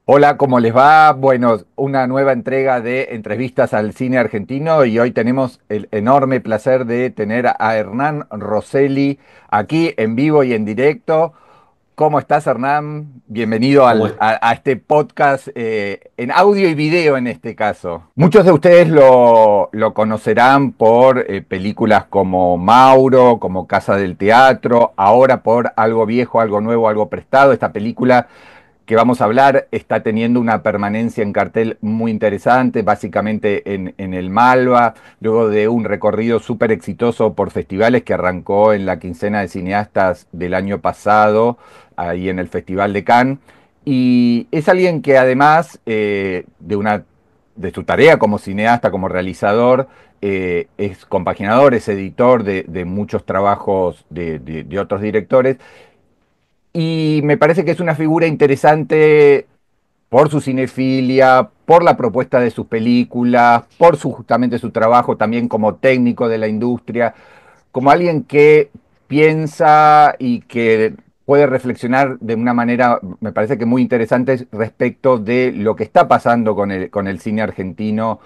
Hola, ¿cómo les va? Bueno, una nueva entrega de entrevistas al cine argentino y hoy tenemos el enorme placer de tener a Hernán Rosselli aquí en vivo y en directo. ¿Cómo estás, Hernán? Bienvenido ¿Cómo es? a este podcast en audio y video en este caso. Muchos de ustedes lo conocerán por películas como Mauro, como Casa del Teatro, ahora por Algo Viejo, Algo Nuevo, Algo Prestado. Esta película que vamos a hablar está teniendo una permanencia en cartel muy interesante, básicamente en el Malva, luego de un recorrido súper exitoso por festivales que arrancó en la quincena de cineastas del año pasado, ahí en el Festival de Cannes. Y es alguien que además de su tarea como cineasta, como realizador, es compaginador, es editor de muchos trabajos de otros directores y me parece que es una figura interesante por su cinefilia, por la propuesta de sus películas, por justamente su trabajo también como técnico de la industria, como alguien que piensa y que puede reflexionar de una manera, me parece que muy interesante respecto de lo que está pasando con el cine argentino.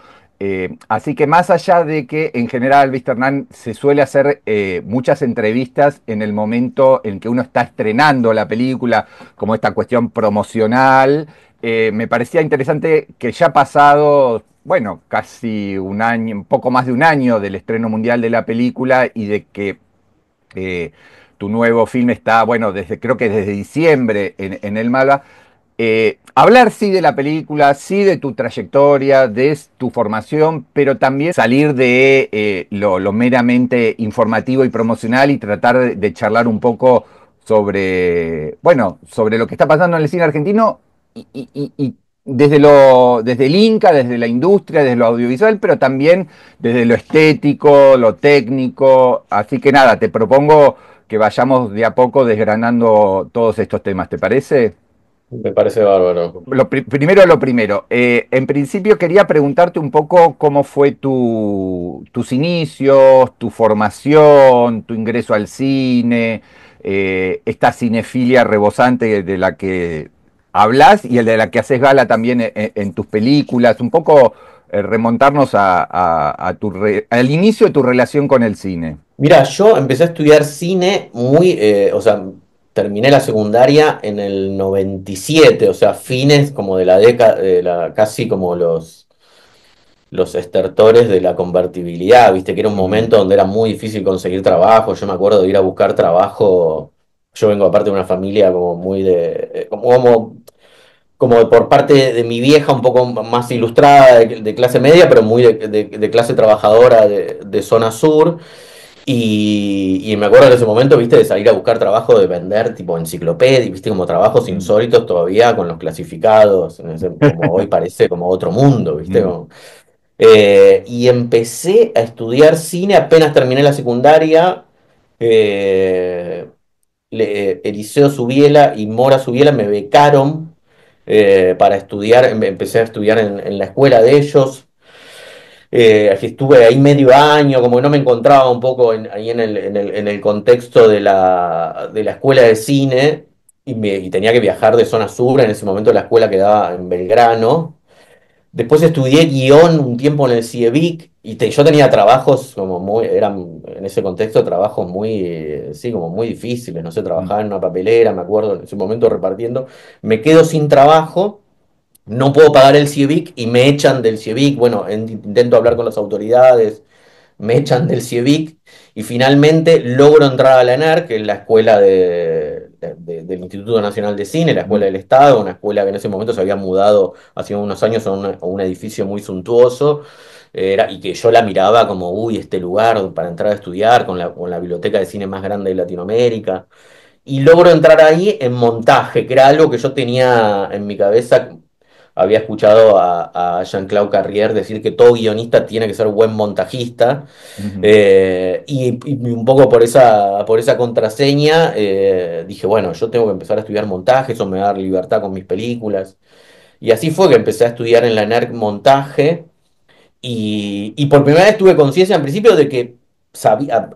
Así que más allá de que en general, viste, Hernán, se suele hacer muchas entrevistas en el momento en que uno está estrenando la película, como esta cuestión promocional, me parecía interesante que ya pasado, bueno, casi un año, un poco más de un año del estreno mundial de la película y de que eh, tu nuevo film está, bueno, creo que desde diciembre en el Malva. Hablar sí de la película, sí de tu trayectoria, de tu formación, pero también salir de lo meramente informativo y promocional y tratar de charlar un poco sobre, bueno, sobre lo que está pasando en el cine argentino y desde el Inca, desde la industria, desde lo audiovisual, pero también desde lo estético, lo técnico. Así que nada, te propongo que vayamos de a poco desgranando todos estos temas, ¿te parece? Me parece bárbaro. Primero lo primero. En principio quería preguntarte un poco cómo fue tus inicios, tu formación, tu ingreso al cine, esta cinefilia rebosante de la que hablas y el de la que haces gala también en tus películas. Un poco remontarnos al inicio de tu relación con el cine. Mira, yo empecé a estudiar cine o sea, terminé la secundaria en el 97, o sea, fines como de la década, casi como los estertores de la convertibilidad, viste, que era un Ujú, momento donde era muy difícil conseguir trabajo. Yo me acuerdo de ir a buscar trabajo. Yo vengo aparte de una familia como muy como por parte de mi vieja, un poco más ilustrada, de clase media, pero muy de clase trabajadora de zona sur. Y me acuerdo en ese momento, viste, de salir a buscar trabajo, de vender tipo enciclopedias, viste, como trabajos ujú, insólitos todavía con los clasificados, como hoy parece como otro mundo, viste. ujú, Y empecé a estudiar cine apenas terminé la secundaria. eh, Eliseo Subiela y Mora Subiela me becaron para estudiar, empecé a estudiar en la escuela de ellos. Así estuve ahí medio año, como que no me encontraba un poco ahí en el contexto de la escuela de cine y tenía que viajar de zona sur. En ese momento la escuela quedaba en Belgrano. Después estudié guión un tiempo en el CIEVIC yo tenía trabajos como eran en ese contexto trabajos muy, sí, como muy difíciles. No sé, ujú, trabajaba en una papelera, me acuerdo, en ese momento repartiendo. Me quedo sin trabajo, no puedo pagar el CIEVIC y me echan del CIEVIC. Bueno, intento hablar con las autoridades, me echan del CIEVIC y finalmente logro entrar a la ENAR, que es la escuela del Instituto Nacional de Cine, la escuela ujú. del Estado, una escuela que en ese momento se había mudado hace unos años a un edificio muy suntuoso. Y que yo la miraba como, uy, este lugar para entrar a estudiar con la biblioteca de cine más grande de Latinoamérica. Y logro entrar ahí en montaje, que era algo que yo tenía en mi cabeza. Había escuchado a Jean-Claude Carrière decir que todo guionista tiene que ser buen montajista. Ujú. Y un poco por esa contraseña dije, bueno, yo tengo que empezar a estudiar montaje, eso me va a dar libertad con mis películas. Y así fue que empecé a estudiar en la NERC montaje. Y por primera vez tuve conciencia en principio de que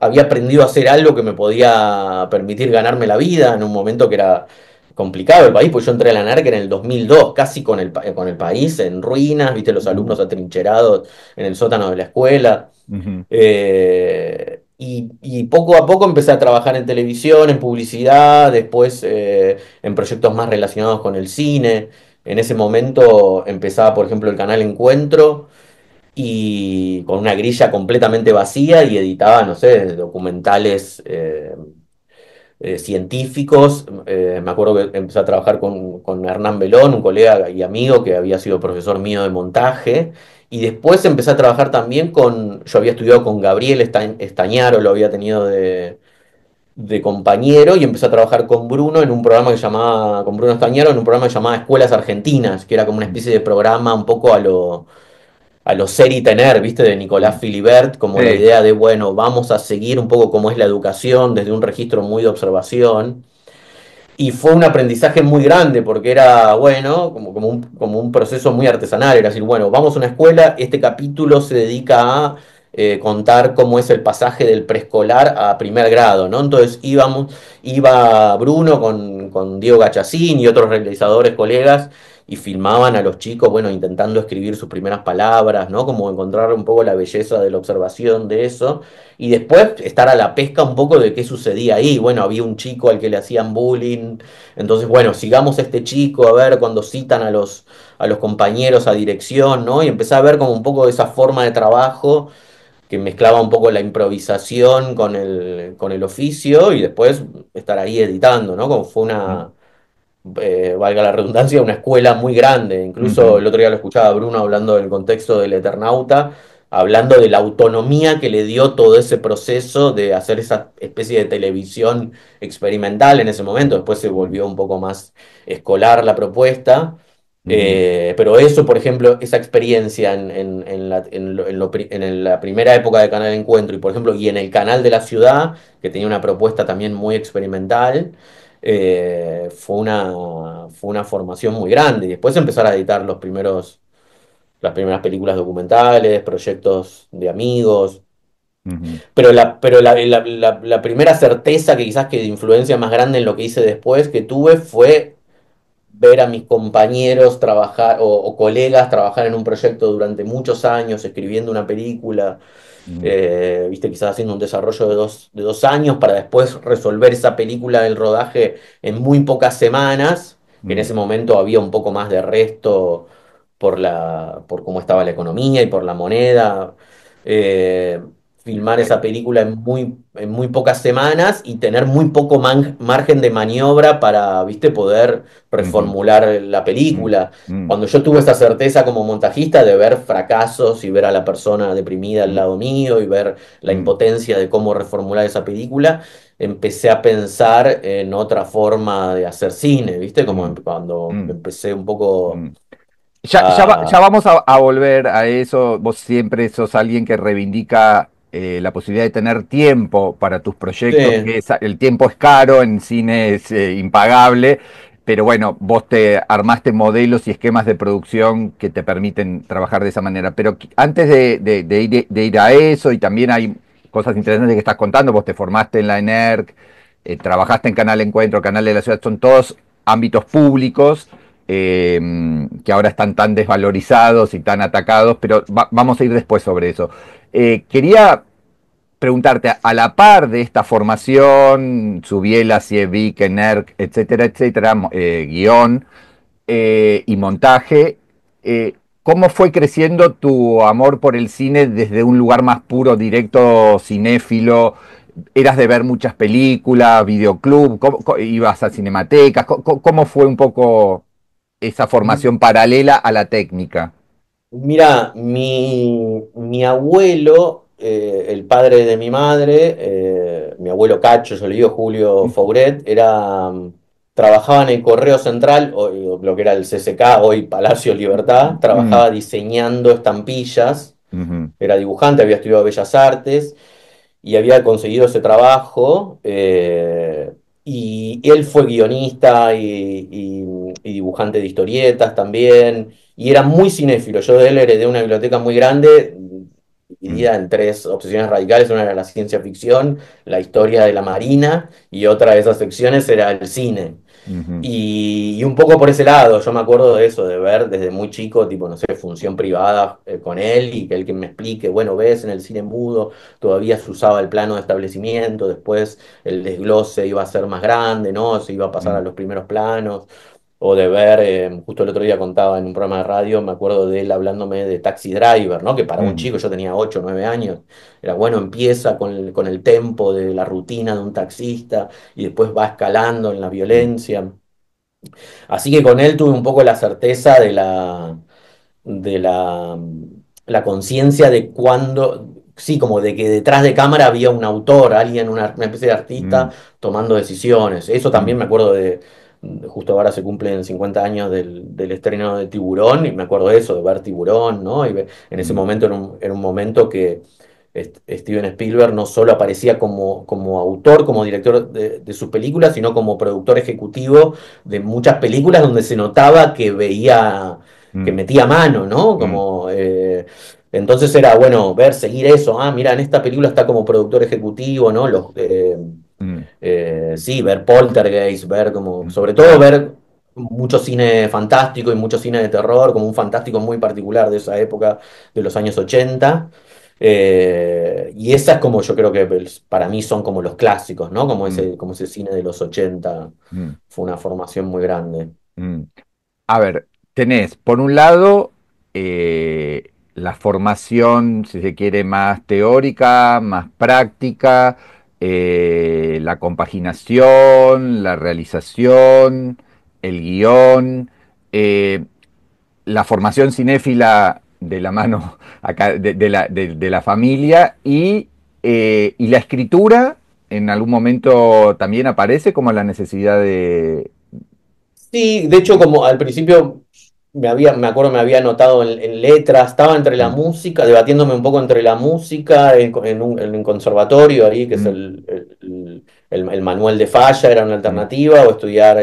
había aprendido a hacer algo que me podía permitir ganarme la vida en un momento que era complicado el país, pues yo entré a la NERC en el 2002, casi con el país en ruinas, viste los Ujú, alumnos atrincherados en el sótano de la escuela. ujú, Y poco a poco empecé a trabajar en televisión, en publicidad, después en proyectos más relacionados con el cine. En ese momento empezaba, por ejemplo, el canal Encuentro y con una grilla completamente vacía y editaba, no sé, documentales científicos. Me acuerdo que empecé a trabajar con Hernán Belón, un colega y amigo que había sido profesor mío de montaje. Y después empecé a trabajar también yo había estudiado con Gabriel Estañaro, lo había tenido de compañero, y empecé a trabajar con Bruno en un programa que llamaba, con Bruno Estañaro en un programa que llamaba Escuelas Argentinas, que era como una ujú, especie de programa un poco a lo ser y tener, ¿viste? De Nicolás ujú. Filibert, como la Sí. idea de, bueno, vamos a seguir un poco cómo es la educación desde un registro muy de observación. Y fue un aprendizaje muy grande porque era, bueno, como un proceso muy artesanal. Era decir, bueno, vamos a una escuela, este capítulo se dedica a contar cómo es el pasaje del preescolar a primer grado, ¿no? Entonces iba Bruno con Diego Gachacín y otros realizadores, colegas, y filmaban a los chicos, bueno, intentando escribir sus primeras palabras, ¿no? Como encontrar un poco la belleza de la observación de eso. Y después estar a la pesca un poco de qué sucedía ahí. Bueno, había un chico al que le hacían bullying. Entonces, bueno, sigamos a este chico, a ver cuando citan a los compañeros a dirección, ¿no? Y empecé a ver como un poco de esa forma de trabajo que mezclaba un poco la improvisación con el oficio y después estar ahí editando, ¿no? Como fue valga la redundancia, una escuela muy grande. Incluso Ujú, el otro día lo escuchaba a Bruno hablando del contexto del Eternauta, hablando de la autonomía que le dio todo ese proceso de hacer esa especie de televisión experimental en ese momento. Después se ujú, volvió un poco más escolar la propuesta. ujú, Pero eso, por ejemplo, esa experiencia en la primera época de Canal Encuentro y, por ejemplo, y en el canal de la ciudad, que tenía una propuesta también muy experimental, fue una formación muy grande. Y después empezar a editar las primeras películas documentales, proyectos de amigos. ujú, Pero la primera certeza que quizás que de influencia más grande en lo que hice después que tuve fue ver a mis compañeros trabajar o colegas trabajar en un proyecto durante muchos años, escribiendo una película, ujú, viste, quizás haciendo un desarrollo de dos años para después resolver esa película del rodaje en muy pocas semanas, que en ujú. ese momento había un poco más de resto por cómo estaba la economía y por la moneda. Eh, Filmar Eh, esa película en muy pocas semanas y tener muy poco margen de maniobra para, viste, poder ujú, reformular la mm, película. mm, Cuando yo tuve esa certeza como montajista de ver fracasos y ver a la persona deprimida al mm, lado mío y ver la mm. impotencia de cómo reformular esa película, empecé a pensar en otra forma de hacer cine, ¿viste? Como Mm, cuando mm, empecé un poco mm. Ya a... vamos a volver a eso. Vos siempre sos alguien que reivindica la posibilidad de tener tiempo para tus proyectos, Sí. que el tiempo es caro, en cine es impagable, pero bueno, vos te armaste modelos y esquemas de producción que te permiten trabajar de esa manera. Pero antes de ir a eso, y también hay cosas interesantes que estás contando, vos te formaste en la ENERC, trabajaste en Canal Encuentro, Canal de la Ciudad, son todos ámbitos públicos que ahora están tan desvalorizados y tan atacados, pero vamos a ir después sobre eso. Quería preguntarte, a la par de esta formación, Subiela, Cievik, ENERC, etcétera, etcétera, guión y montaje, ¿cómo fue creciendo tu amor por el cine desde un lugar más puro, directo, cinéfilo? ¿Eras de ver muchas películas, videoclub? ¿Ibas a cinematecas? ¿Cómo fue un poco esa formación paralela a la técnica? Mira, mi abuelo, el padre de mi madre, mi abuelo Cacho, yo le digo Julio Fouret, trabajaba en el Correo Central, o lo que era el CCK, hoy Palacio Libertad, Mm, trabajaba diseñando estampillas, ujú, era dibujante, había estudiado Bellas Artes y había conseguido ese trabajo. Y él fue guionista y dibujante de historietas también, y era muy cinéfilo. Yo de él heredé una biblioteca muy grande, mm, dividida en tres obsesiones radicales. Una era la ciencia ficción, la historia de la Marina, y otra de esas secciones era el cine. ujú, Y un poco por ese lado, yo me acuerdo de eso, de ver desde muy chico, tipo, no sé, función privada con él y que él que me explique, bueno, ves, en el cine mudo todavía se usaba el plano de establecimiento, después el desglose iba a ser más grande, ¿no? Se iba a pasar a mm, los primeros planos. O de ver, justo el otro día contaba en un programa de radio, me acuerdo de él hablándome de Taxi Driver, ¿no? Que para un mm, chico, yo tenía 8 o 9 años, era bueno, empieza con el tempo de la rutina de un taxista y después va escalando en la mm, violencia. Así que con él tuve un poco la certeza de la conciencia de cuando, sí, como de que detrás de cámara había un autor, alguien, una especie de artista mm, tomando decisiones. Eso también mm, me acuerdo justo ahora se cumplen 50 años del estreno de Tiburón, y me acuerdo de eso, de ver Tiburón, ¿no? En ese mm, momento era un momento que Steven Spielberg no solo aparecía como autor, como director de sus películas, sino como productor ejecutivo de muchas películas donde se notaba que veía, que mm, metía mano, ¿no? mm, Entonces era bueno ver, seguir eso. Ah, mira, en esta película está como productor ejecutivo, ¿no? mm, Sí, ver Poltergeist, ver como, mm, sobre todo claro. ver mucho cine fantástico y mucho cine de terror, como un fantástico muy particular de esa época, de los años 80. Y esas como yo creo que pues, para mí son como los clásicos, ¿no? Mm, Como ese cine de los 80 mm, fue una formación muy grande. mm. A ver, tenés por un lado la formación, si se quiere, más teórica, más práctica, la compaginación, la realización, el guión, eh, la formación cinéfila de la mano acá, de la familia y la escritura en algún momento también aparece como la necesidad de... Sí, de hecho, como al principio me acuerdo, me había anotado en letras, estaba entre la Mm, música, debatiéndome un poco entre la música en un conservatorio ahí, que es mm, el Manuel de Falla, era una mm, alternativa, o estudiar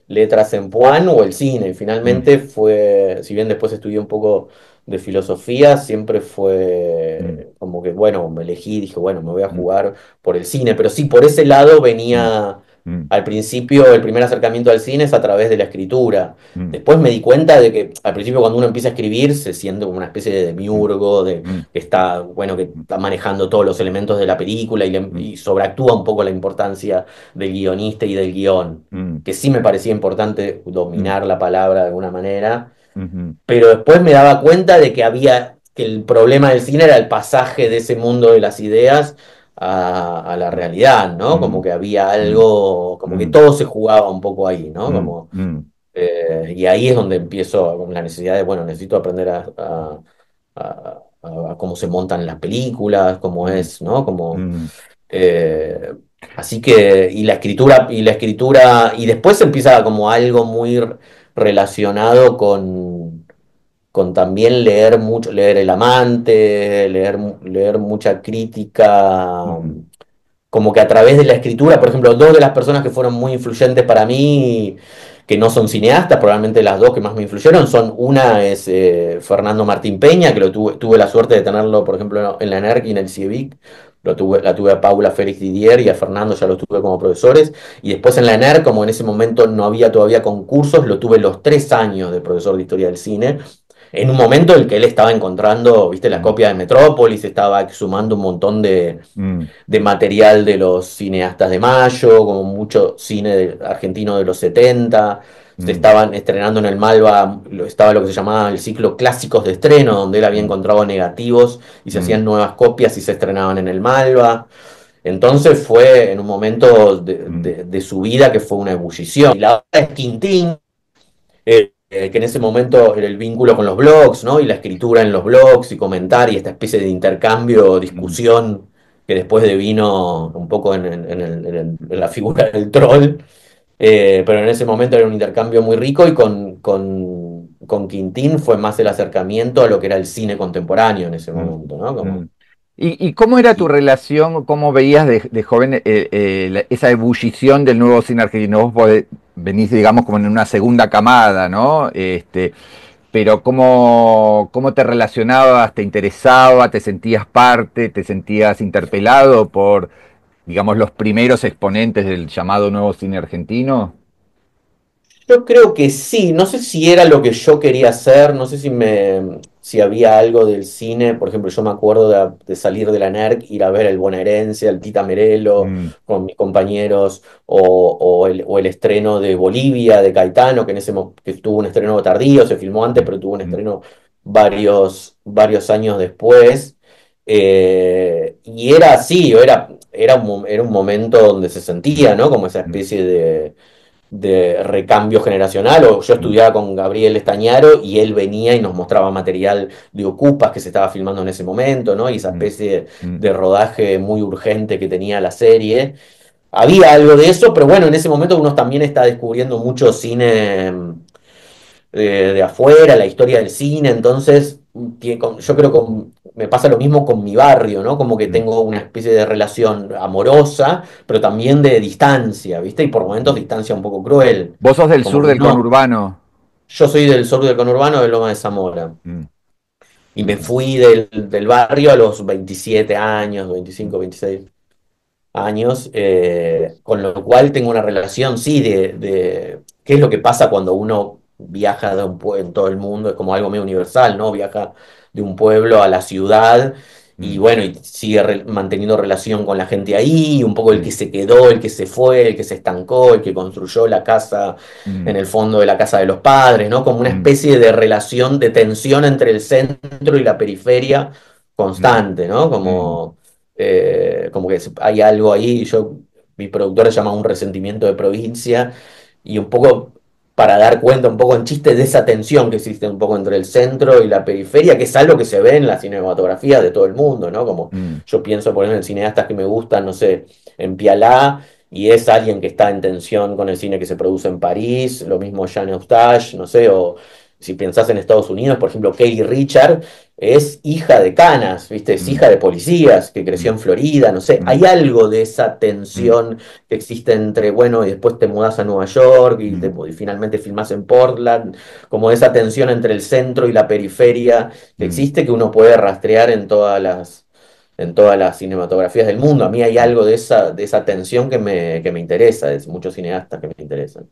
letras en Puan o el cine. Y mm, finalmente fue, si bien después estudié un poco de filosofía, siempre mm, fue como que, bueno, me elegí, dije, bueno, me voy a mm, jugar por el cine, pero sí, por ese lado mm, venía mm, al principio, el primer acercamiento al cine es a través de la escritura. mm, Después me di cuenta de que al principio cuando uno empieza a escribir se siente como una especie de mm, demiurgo, mm, que está, bueno, que está manejando todos los elementos de la película mm, y sobreactúa un poco la importancia del guionista y del guión, mm, que sí me parecía importante mm, dominar la palabra de alguna manera, mm, pero después me daba cuenta de que que el problema del cine era el pasaje de ese mundo de las ideas a la realidad, ¿no? Como mm, que había mm, algo, como que mm, todo se jugaba un poco ahí, ¿no? mm, Como, mm, y ahí es donde empiezo con la necesidad de, bueno, necesito aprender a cómo se montan las películas, cómo mm, es, ¿no? Como, mm, eh, así que, y después empieza como algo muy relacionado con también leer mucho, leer El Amante, leer mucha crítica, mm, como que a través de la escritura, por ejemplo, dos de las personas que fueron muy influyentes para mí, que no son cineastas, probablemente las dos que más me influyeron, una es Fernando Martín Peña, que tuve la suerte de tenerlo, por ejemplo, en la ENERC y en el CIEVIC. La tuve a Paula Félix Didier y a Fernando ya los tuve como profesores. Y después en la ENERC, como en ese momento no había todavía concursos, lo tuve los 3 años de profesor de historia del cine. En un momento en el que él estaba encontrando, viste, la mm, copia de Metrópolis, estaba exhumando un montón mm, de material de los cineastas de Mayo, como mucho cine argentino de los 70. Se mm, estaban estrenando en el Malva, estaba lo que se llamaba el ciclo clásicos de estreno, donde él había mm, encontrado negativos y se mm, hacían nuevas copias y se estrenaban en el Malva. Entonces fue en un momento mm, de su vida que fue una ebullición. Y la otra es Quintín, que en ese momento era el vínculo con los blogs, ¿no? Y la escritura en los blogs y comentar y esta especie de intercambio, mm, discusión que después devino un poco en la figura del troll. Pero en ese momento era un intercambio muy rico y con Quintín fue más el acercamiento a lo que era el cine contemporáneo en ese mm, momento, ¿no? mm. Y cómo era tu Y, relación, cómo veías de joven esa ebullición del nuevo cine argentino? Venís, digamos, como en una segunda camada, ¿no? Pero cómo te relacionabas, te interesaba, te sentías parte, te sentías interpelado por, digamos, los primeros exponentes del llamado nuevo cine argentino. Yo creo que sí, no sé si era lo que yo quería hacer, no sé si había algo del cine, por ejemplo, yo me acuerdo de salir de la NERC, ir a ver el Bonaerense, al Tita Merelo, Mm, con mis compañeros, o el estreno de Bolivia, de Caetano, que tuvo un estreno tardío, se filmó antes, mm, pero tuvo un mm, estreno varios años después. Y era así, era un momento donde se sentía, ¿no? Como esa mm, especie de recambio generacional, o yo mm, estudiaba con Gabriel Estañaro y él venía y nos mostraba material de Ocupas que se estaba filmando en ese momento, ¿no? Y esa mm, especie mm, de rodaje muy urgente que tenía la serie. Había algo de eso, pero bueno, en ese momento uno también está descubriendo mucho cine de afuera, la historia del cine, entonces yo creo que me pasa lo mismo con mi barrio, ¿no? Como que mm, tengo una especie de relación amorosa, pero también de distancia, ¿viste? Y por momentos mm. distancia un poco cruel, Vos sos del como sur que del no, conurbano. yo soy del sur del conurbano de Loma de Zamora. Mm, Y me ujú, fui del barrio a los 27 años, mm, 25, 26 años, con lo cual tengo una relación, sí, de qué es lo que pasa cuando uno viaja de un pueblo en todo el mundo, es como algo medio universal, ¿no? Viaja de un pueblo a la ciudad y mm, bueno, y sigue manteniendo relación con la gente ahí, un poco el que sí, se quedó, el que se fue, el que se estancó, el que construyó la casa mm, en el fondo de la casa de los padres, ¿no? Como una mm, especie de relación, de tensión entre el centro y la periferia mm, constante, ¿no? mm, Como que hay algo ahí, mi productora llama un resentimiento de provincia, y un poco para dar cuenta, un poco en chiste, de esa tensión que existe un poco entre el centro y la periferia, que es algo que se ve en la cinematografía de todo el mundo, ¿no? Como mm, yo pienso, por ejemplo, en cineastas que me gustan, no sé, en Pialá, y es alguien que está en tensión con el cine que se produce en París, lo mismo Jean Eustache, no sé, o si pensás en Estados Unidos, por ejemplo, Katie Richard es hija de canas, ¿viste? Es mm, hija de policías, que creció mm, en Florida, no sé. mm, Hay algo de esa mm, tensión que existe entre, bueno, y después te mudás a Nueva York mm, y finalmente filmás en Portland, como esa tensión entre el centro y la periferia que mm, existe, que uno puede rastrear en todas las cinematografías del mundo. A mí hay mm. algo de esa tensión que me interesa, de muchos cineastas que me interesan.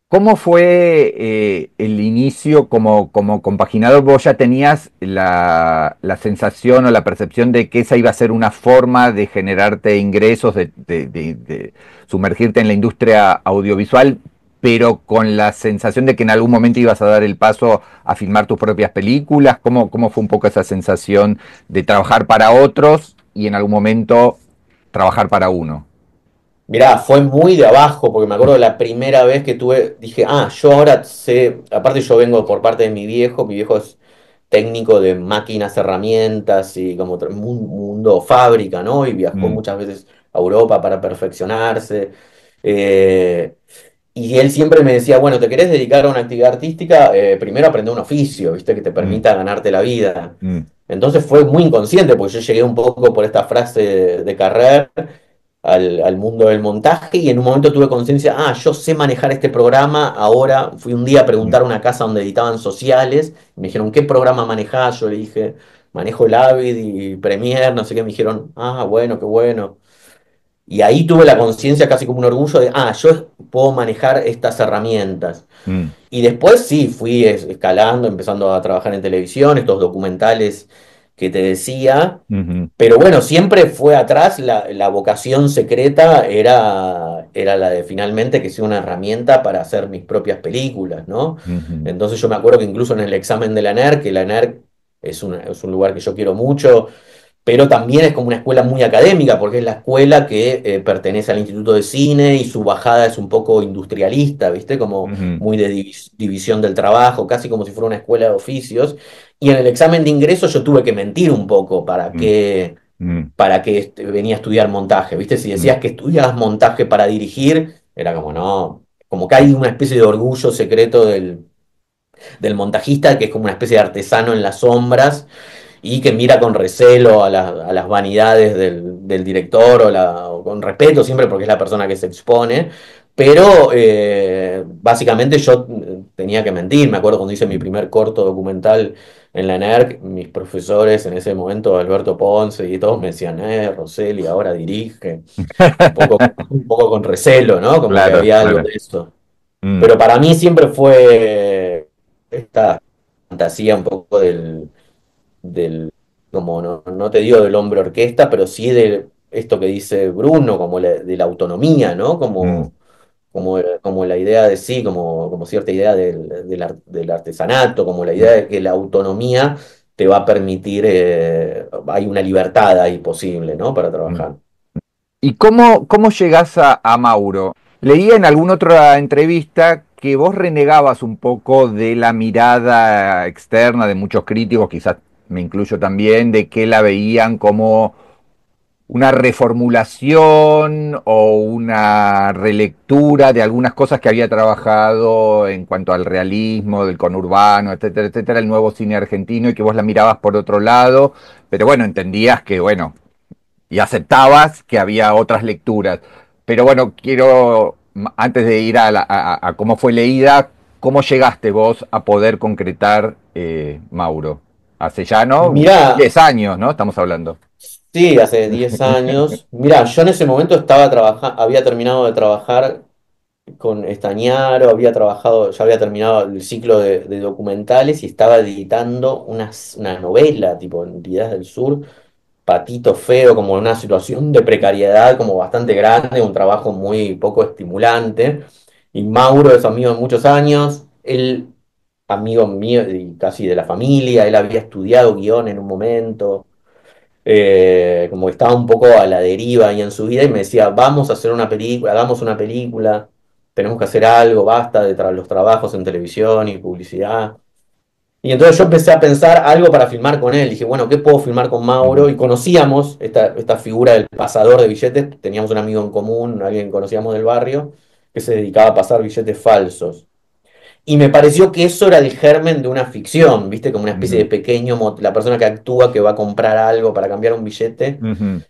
¿Cómo fue el inicio como compaginador? ¿Vos ya tenías la sensación o la percepción de que esa iba a ser una forma de generarte ingresos, de sumergirte en la industria audiovisual, pero con la sensación de que en algún momento ibas a dar el paso a filmar tus propias películas? ¿Cómo fue un poco esa sensación de trabajar para otros y en algún momento trabajar para uno? Mirá, fue muy de abajo, porque me acuerdo la primera vez que dije, yo ahora sé, aparte yo vengo por parte de mi viejo es técnico de máquinas, herramientas y como mundo fábrica, ¿no? Y viajó Mm, muchas veces a Europa para perfeccionarse. Eh, y él siempre me decía, bueno, ¿te querés dedicar a una actividad artística? Primero aprende un oficio, ¿viste? Que te mm, permita ganarte la vida. mm, Entonces fue muy inconsciente, porque yo llegué un poco por esta frase de Carrer al mundo del montaje, y en un momento tuve conciencia, yo sé manejar este programa. Ahora fui un día a mm, preguntar a una casa donde editaban sociales, y me dijeron, ¿qué programa manejás? Yo le dije, manejo el Avid y Premiere, no sé qué. Me dijeron, bueno, qué bueno. Y ahí tuve la conciencia, casi como un orgullo de, yo puedo manejar estas herramientas. mm, Y después sí, fui escalando, empezando a trabajar en televisión, estos documentales que te decía. ujú, Pero bueno, siempre fue atrás, la vocación secreta era la de finalmente que sea una herramienta para hacer mis propias películas, ¿no? ujú, Entonces yo me acuerdo que incluso en el examen de la NERC, que la NERC es un lugar que yo quiero mucho, pero también es como una escuela muy académica, porque es la escuela que pertenece al Instituto de Cine, y su bajada es un poco industrialista, ¿viste? Como ujú, muy de división del trabajo, casi como si fuera una escuela de oficios. Y en el examen de ingreso yo tuve que mentir un poco para mm, que, mm, para que venía a estudiar montaje, ¿viste? Si mm, decías que estudiabas montaje para dirigir, era como, no, como que hay mm, una especie de orgullo secreto del montajista, que es como una especie de artesano en las sombras, y que mira con recelo a las vanidades del director, o con respeto siempre, porque es la persona que se expone. Pero básicamente yo tenía que mentir. Me acuerdo cuando hice mi mm. primer corto documental en la NERC, mis profesores en ese momento, Alberto Ponce y todos, me decían, Rosselli ahora dirige, un poco con recelo, ¿no? Como que Claro, había algo claro. de eso. mm, Pero para mí siempre fue esta fantasía un poco del como no te digo del hombre orquesta, pero sí de esto que dice Bruno, como de la autonomía, ¿no? mm, Como la idea de sí, como cierta idea del artesanato, como la idea mm, de que la autonomía te va a permitir, hay una libertad ahí posible, ¿no? Para mm. trabajar. ¿Y cómo llegás a Mauro? Leí en alguna otra entrevista que vos renegabas un poco de la mirada externa de muchos críticos, quizás me incluyo también, de que la veían como una reformulación o una relectura de algunas cosas que había trabajado en cuanto al realismo, del conurbano, etcétera, etcétera, el nuevo cine argentino, y que vos la mirabas por otro lado, pero bueno, entendías que, bueno, y aceptabas que había otras lecturas. Pero bueno, quiero, antes de ir a cómo fue leída, ¿cómo llegaste vos a poder concretar Mauro? Hace ya, ¿no? Mirá, 10 años, ¿no? Estamos hablando. sí, hace 10 años. Mirá, yo en ese momento estaba trabajando, había terminado de trabajar con Estañaro, ya había terminado el ciclo de documentales y estaba editando una novela, tipo en Vidas del Sur, Patito Feo, como en una situación de precariedad como bastante grande, un trabajo muy poco estimulante. Y Mauro es amigo de muchos años, él amigo mío y casi de la familia, él había estudiado guión en un momento, como que estaba un poco a la deriva ahí en su vida y me decía, vamos a hacer una película, hagamos una película, tenemos que hacer algo, basta de los trabajos en televisión y publicidad. Y entonces yo empecé a pensar algo para filmar con él. Dije, bueno, ¿qué puedo filmar con Mauro? Ujú, Y conocíamos esta figura del pasador de billetes. Teníamos un amigo en común, alguien que conocíamos del barrio, que se dedicaba a pasar billetes falsos. Y me pareció que eso era el germen de una ficción, ¿viste? Como una especie de ujú, pequeño, la persona que actúa, que va a comprar algo para cambiar un billete, ujú,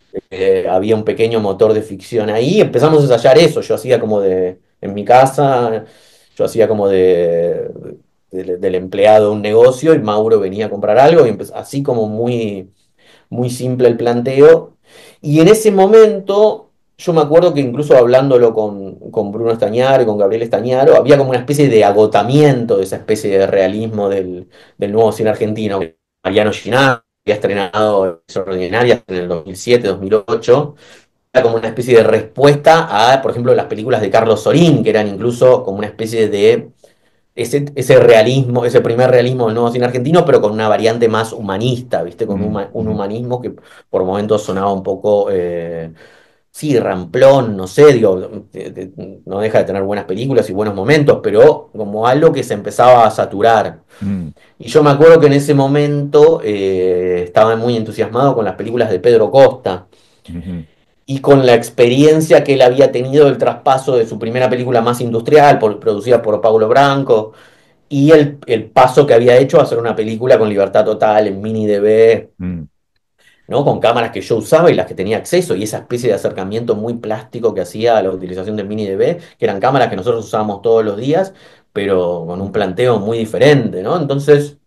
había un pequeño motor de ficción ahí. Empezamos a ensayar eso. Yo hacía como en mi casa, yo hacía como del empleado de un negocio y Mauro venía a comprar algo y así como muy simple el planteo. Y en ese momento, yo me acuerdo que incluso hablándolo con Bruno Estañaro y con Gabriel Estañaro, había como una especie de agotamiento de esa especie de realismo del nuevo cine argentino. Mariano Ginás había estrenado Extraordinarias en el 2007, 2008. Era como una especie de respuesta a, por ejemplo, las películas de Carlos Sorín, que eran incluso como una especie de ese realismo, ese primer realismo del nuevo cine argentino, pero con una variante más humanista, ¿viste? Con ujú, un ujú, humanismo que por momentos sonaba un poco, sí, ramplón, no sé, digo, no deja de tener buenas películas y buenos momentos, pero como algo que se empezaba a saturar. ujú, Y yo me acuerdo que en ese momento estaba muy entusiasmado con las películas de Pedro Costa ujú, y con la experiencia que él había tenido del traspaso de su primera película más industrial, producida por Paulo Branco, y el paso que había hecho a hacer una película con libertad total en mini DV, ujú, ¿no? Con cámaras que yo usaba y las que tenía acceso, y esa especie de acercamiento muy plástico que hacía a la utilización del mini DV, que eran cámaras que nosotros usábamos todos los días, pero con un planteo muy diferente, ¿no? Entonces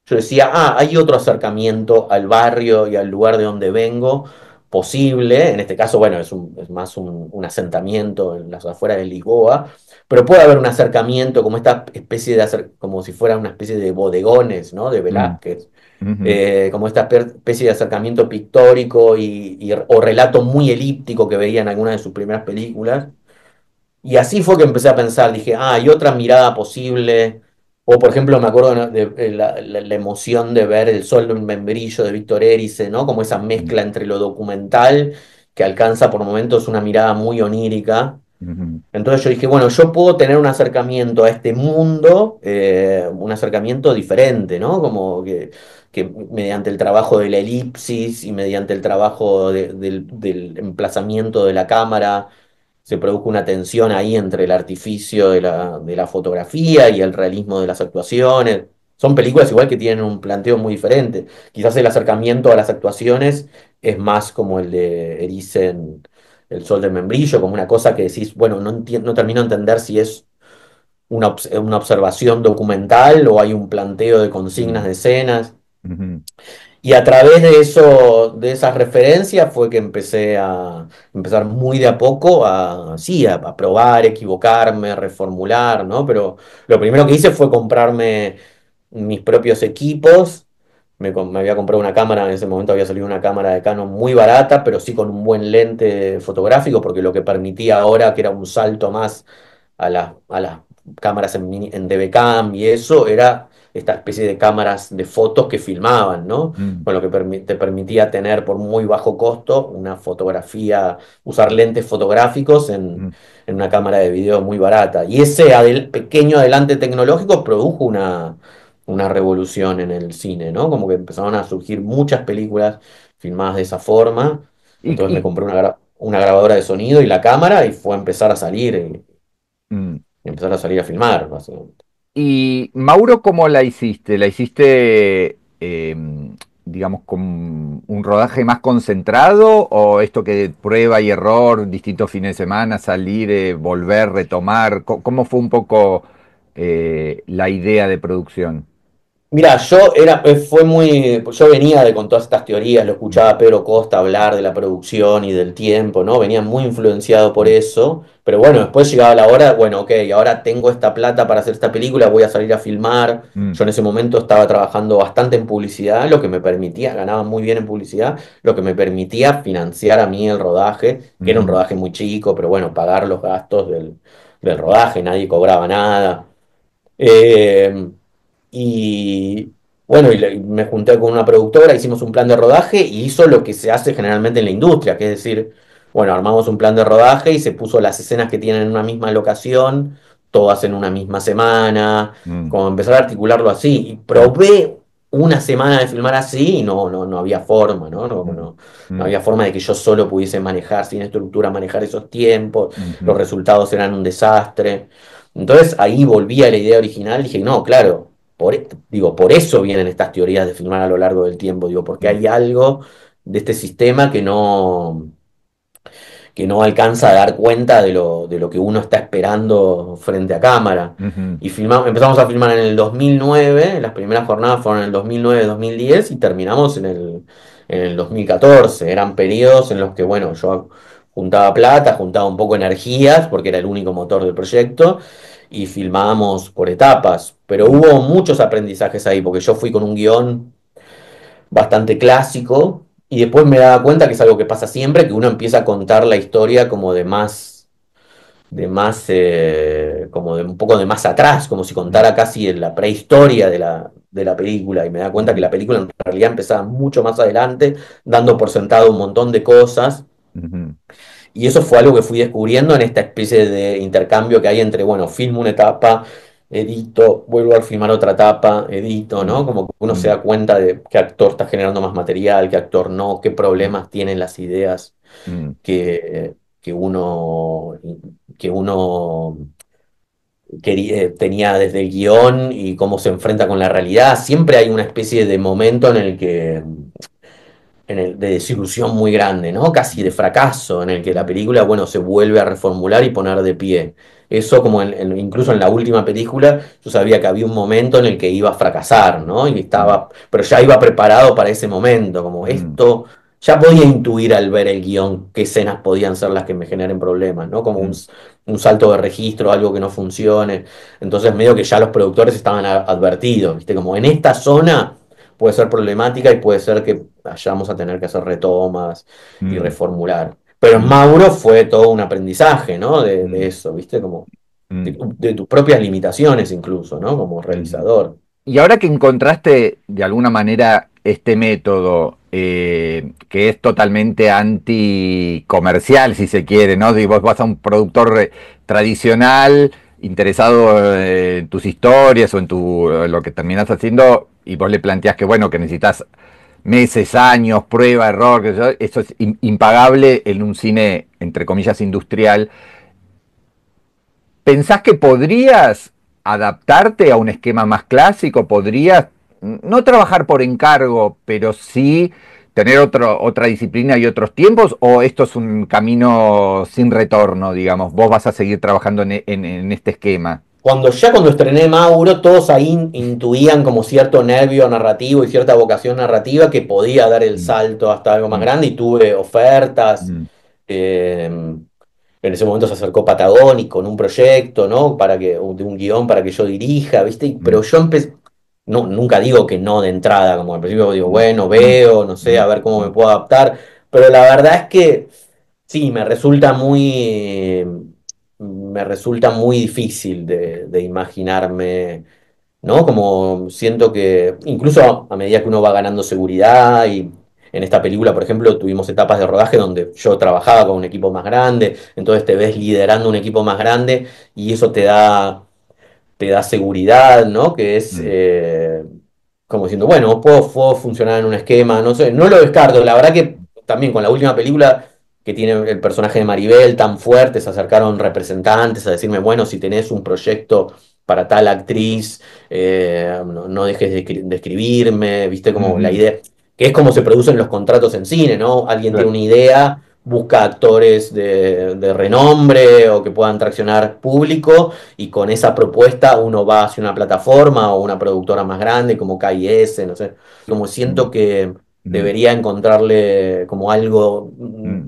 yo decía, hay otro acercamiento al barrio y al lugar de donde vengo posible. En este caso, bueno, es más un asentamiento en las afueras de Lisboa, pero puede haber un acercamiento como esta especie como si fuera una especie de bodegones, ¿no? De ujú, Velázquez, ujú, como esta especie de acercamiento pictórico o relato muy elíptico que veía en alguna de sus primeras películas. Y así fue que empecé a pensar, dije, hay otra mirada posible. O por ejemplo, me acuerdo, ¿no? de la emoción de ver El sol de un membrillo de Víctor Erice, ¿no? Como esa mezcla entre lo documental, que alcanza por momentos una mirada muy onírica. ujú, Entonces yo dije, bueno, yo puedo tener un acercamiento a este mundo, un acercamiento diferente, ¿no? Como que mediante el trabajo de la elipsis y mediante el trabajo del emplazamiento de la cámara, se produjo una tensión ahí entre el artificio de la fotografía y el realismo de las actuaciones. Son películas igual que tienen un planteo muy diferente. Quizás el acercamiento a las actuaciones es más como el de Erice en El Sol del Membrillo, como una cosa que decís, bueno, no termino de entender si es una observación documental o hay un planteo de consignas ujú, de escenas. ujú. Y a través de eso, de esas referencias fue que empecé a empezar muy de a poco a, sí, a probar, equivocarme, reformular, ¿no? Pero lo primero que hice fue comprarme mis propios equipos. Me había comprado una cámara, en ese momento había salido una cámara de Canon muy barata, pero sí con un buen lente fotográfico, porque lo que permitía ahora, que era un salto más a las cámaras en DVCam y eso, era esta especie de cámaras de fotos que filmaban, ¿no? Mm, Con lo que te permitía tener por muy bajo costo una fotografía, usar lentes fotográficos mm. en una cámara de video muy barata. Y ese pequeño adelante tecnológico produjo una revolución en el cine, ¿no? Como que empezaron a surgir muchas películas filmadas de esa forma. Y, Entonces me y- compré una grabadora de sonido y la cámara y fue a empezar a salir mm. y empezar a salir a filmar, básicamente. ¿Y Mauro, cómo la hiciste? ¿La hiciste, digamos, con un rodaje más concentrado o esto que prueba y error, distintos fines de semana, salir, volver, retomar? ¿Cómo fue un poco la idea de producción? Mira, fue muy, yo venía con todas estas teorías, lo escuchaba a Pedro Costa hablar de la producción y del tiempo, ¿no? Venía muy influenciado por Mm, eso, pero bueno, después llegaba la hora, bueno, ok, ahora tengo esta plata para hacer esta película, voy a salir a filmar. mm, Yo en ese momento estaba trabajando bastante en publicidad, lo que me permitía, ganaba muy bien en publicidad, lo que me permitía financiar a mí el rodaje, que era un ujú, rodaje muy chico, pero bueno, pagar los gastos del rodaje, nadie cobraba nada. Eh, y bueno, y me junté con una productora, hicimos un plan de rodaje y hizo lo que se hace generalmente en la industria, que es decir, bueno, armamos un plan de rodaje y se puso las escenas que tienen en una misma locación, todas en una misma semana, mm, como empezar a articularlo así. Y mm, probé una semana de filmar así y no había forma, ¿no? mm, No mm, había forma de que yo solo pudiese manejar, sin estructura, manejar esos tiempos, los ujú, resultados eran un desastre. Entonces ahí volví a la idea original, dije, no, claro, digo, por eso vienen estas teorías de filmar a lo largo del tiempo, digo, porque mm, hay algo de este sistema que no alcanza a dar cuenta de lo que uno está esperando frente a cámara. ujú, Y empezamos a filmar en el 2009, las primeras jornadas fueron en el 2009-2010 y terminamos en el 2014. Eran periodos en los que, bueno, yo juntaba plata, juntaba un poco energías, porque era el único motor del proyecto, y filmábamos por etapas. Pero mm, hubo muchos aprendizajes ahí, porque yo fui con un guión bastante clásico, y después me daba cuenta que es algo que pasa siempre, que uno empieza a contar la historia como como de un poco de más atrás, como si mm, contara casi en la prehistoria de la película, y me da cuenta que ujú, la película en realidad empezaba mucho más adelante, dando por sentado un montón de cosas, ujú, y eso fue algo que fui descubriendo en esta especie de intercambio que hay entre, bueno, filmo una etapa, edito, vuelvo a filmar otra etapa, edito, mm, ¿no? Como que uno se mm, da cuenta de qué actor está generando más material, qué actor no, qué mm, problemas tienen las ideas mm, que, que uno, que uno tenía desde el guión y cómo se enfrenta con la realidad. Siempre hay una especie de momento en el que de desilusión muy grande, ¿no? Casi de mm, fracaso, en el que la mm, película, bueno, se vuelve a reformular y poner de pie. Eso como incluso en la última película, yo sabía que había un momento en el que iba a fracasar, ¿no? Y mm, estaba, pero ya iba preparado para ese momento, como mm, esto, ya podía intuir al ver el guión qué escenas podían ser las que me generen problemas, ¿no? Como mm, un salto de registro, algo que no funcione. Entonces medio que ya los productores estaban advertidos, ¿viste? Como en esta zona puede ser problemática y puede ser que vayamos a tener que hacer retomas y mm, reformular. Pero en mm, Mauro fue todo un aprendizaje, ¿no? De mm, eso, ¿viste? Como mm, de tus propias limitaciones incluso, ¿no? Como ujú. realizador. Y ahora que encontraste de alguna manera este método que es totalmente anticomercial, si se quiere, ¿no? Si vos vas a un productor tradicional, interesado en tus historias o en lo que terminás haciendo, y vos le planteás que, bueno, que necesitas meses, años, prueba, error, que eso es impagable en un cine, entre comillas, industrial. ¿Pensás que podrías adaptarte a un esquema más clásico? ¿Podrías no trabajar por encargo, pero sí tener otra disciplina y otros tiempos? ¿O esto es un camino sin retorno, digamos? ¿Vos vas a seguir trabajando en este esquema? cuando estrené Mauro, todos ahí intuían como cierto nervio narrativo y cierta vocación narrativa que podía dar el mm, salto hasta algo más mm, grande y tuve ofertas. mm, eh, en ese momento se acercó Patagonic con un proyecto, ¿no? De un guión para que yo dirija, ¿viste? Pero mm, yo empecé, no, nunca digo que no de entrada, como al principio digo, mm, bueno, mm, veo, no sé, a mm, ver cómo me mm, puedo adaptar, pero la verdad es que sí, me resulta muy difícil de imaginarme, ¿no? Como siento que incluso a medida que uno va ganando seguridad y en esta película, por ejemplo, tuvimos etapas de rodaje donde yo trabajaba con un equipo más grande, entonces te ves liderando un equipo más grande y eso te da seguridad, ¿no? Que es mm, como diciendo, bueno, puedo funcionar en un esquema, no sé, no lo descarto. La verdad que también con la última película que tiene el personaje de Maribel tan fuerte, se acercaron representantes a decirme, bueno, si tenés un proyecto para tal actriz, no dejes de escribirme, viste mm, como la mm, idea, que es como se producen los contratos en cine, ¿no? Alguien tiene claro, una idea, busca actores de renombre o que puedan traccionar público y con esa propuesta uno va hacia una plataforma o una productora más grande como KIS, no sé, como mm, siento que mm, debería encontrarle como algo mm,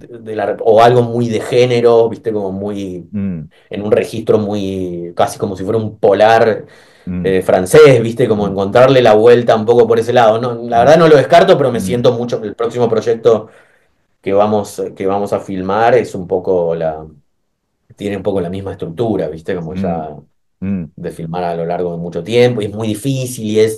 o algo muy de género, viste, como muy mm, en un registro muy casi como si fuera un polar mm, francés, viste, como mm, encontrarle la vuelta un poco por ese lado. No, la mm, verdad no lo descarto, pero me mm, siento mucho el próximo proyecto que vamos a filmar es un poco tiene un poco la misma estructura, viste, como mm, ya mm, de filmar a lo largo de mucho tiempo, y es muy difícil,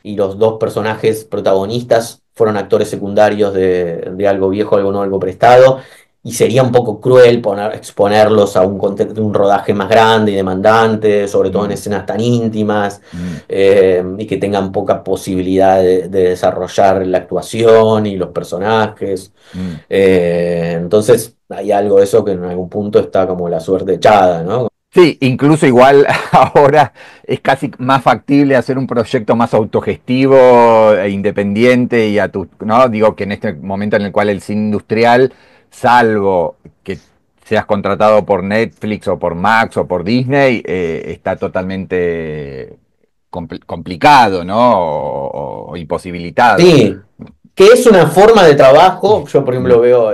y los dos personajes protagonistas fueron actores secundarios de algo viejo, algo nuevo, algo prestado, y sería un poco cruel exponerlos a un contexto, un rodaje más grande y demandante, sobre todo en mm, escenas tan íntimas, mm, y que tengan poca posibilidad de desarrollar la actuación y los personajes. mm. Entonces, hay algo de eso que en algún punto está como la suerte echada, ¿no? Sí, incluso igual ahora es casi más factible hacer un proyecto más autogestivo e independiente y ¿no? Digo que en este momento en el cual el cine industrial, salvo que seas contratado por Netflix o por Max o por Disney, está totalmente complicado, ¿no? O imposibilitado. Sí, que es una forma de trabajo. Yo, por ejemplo, Mm, veo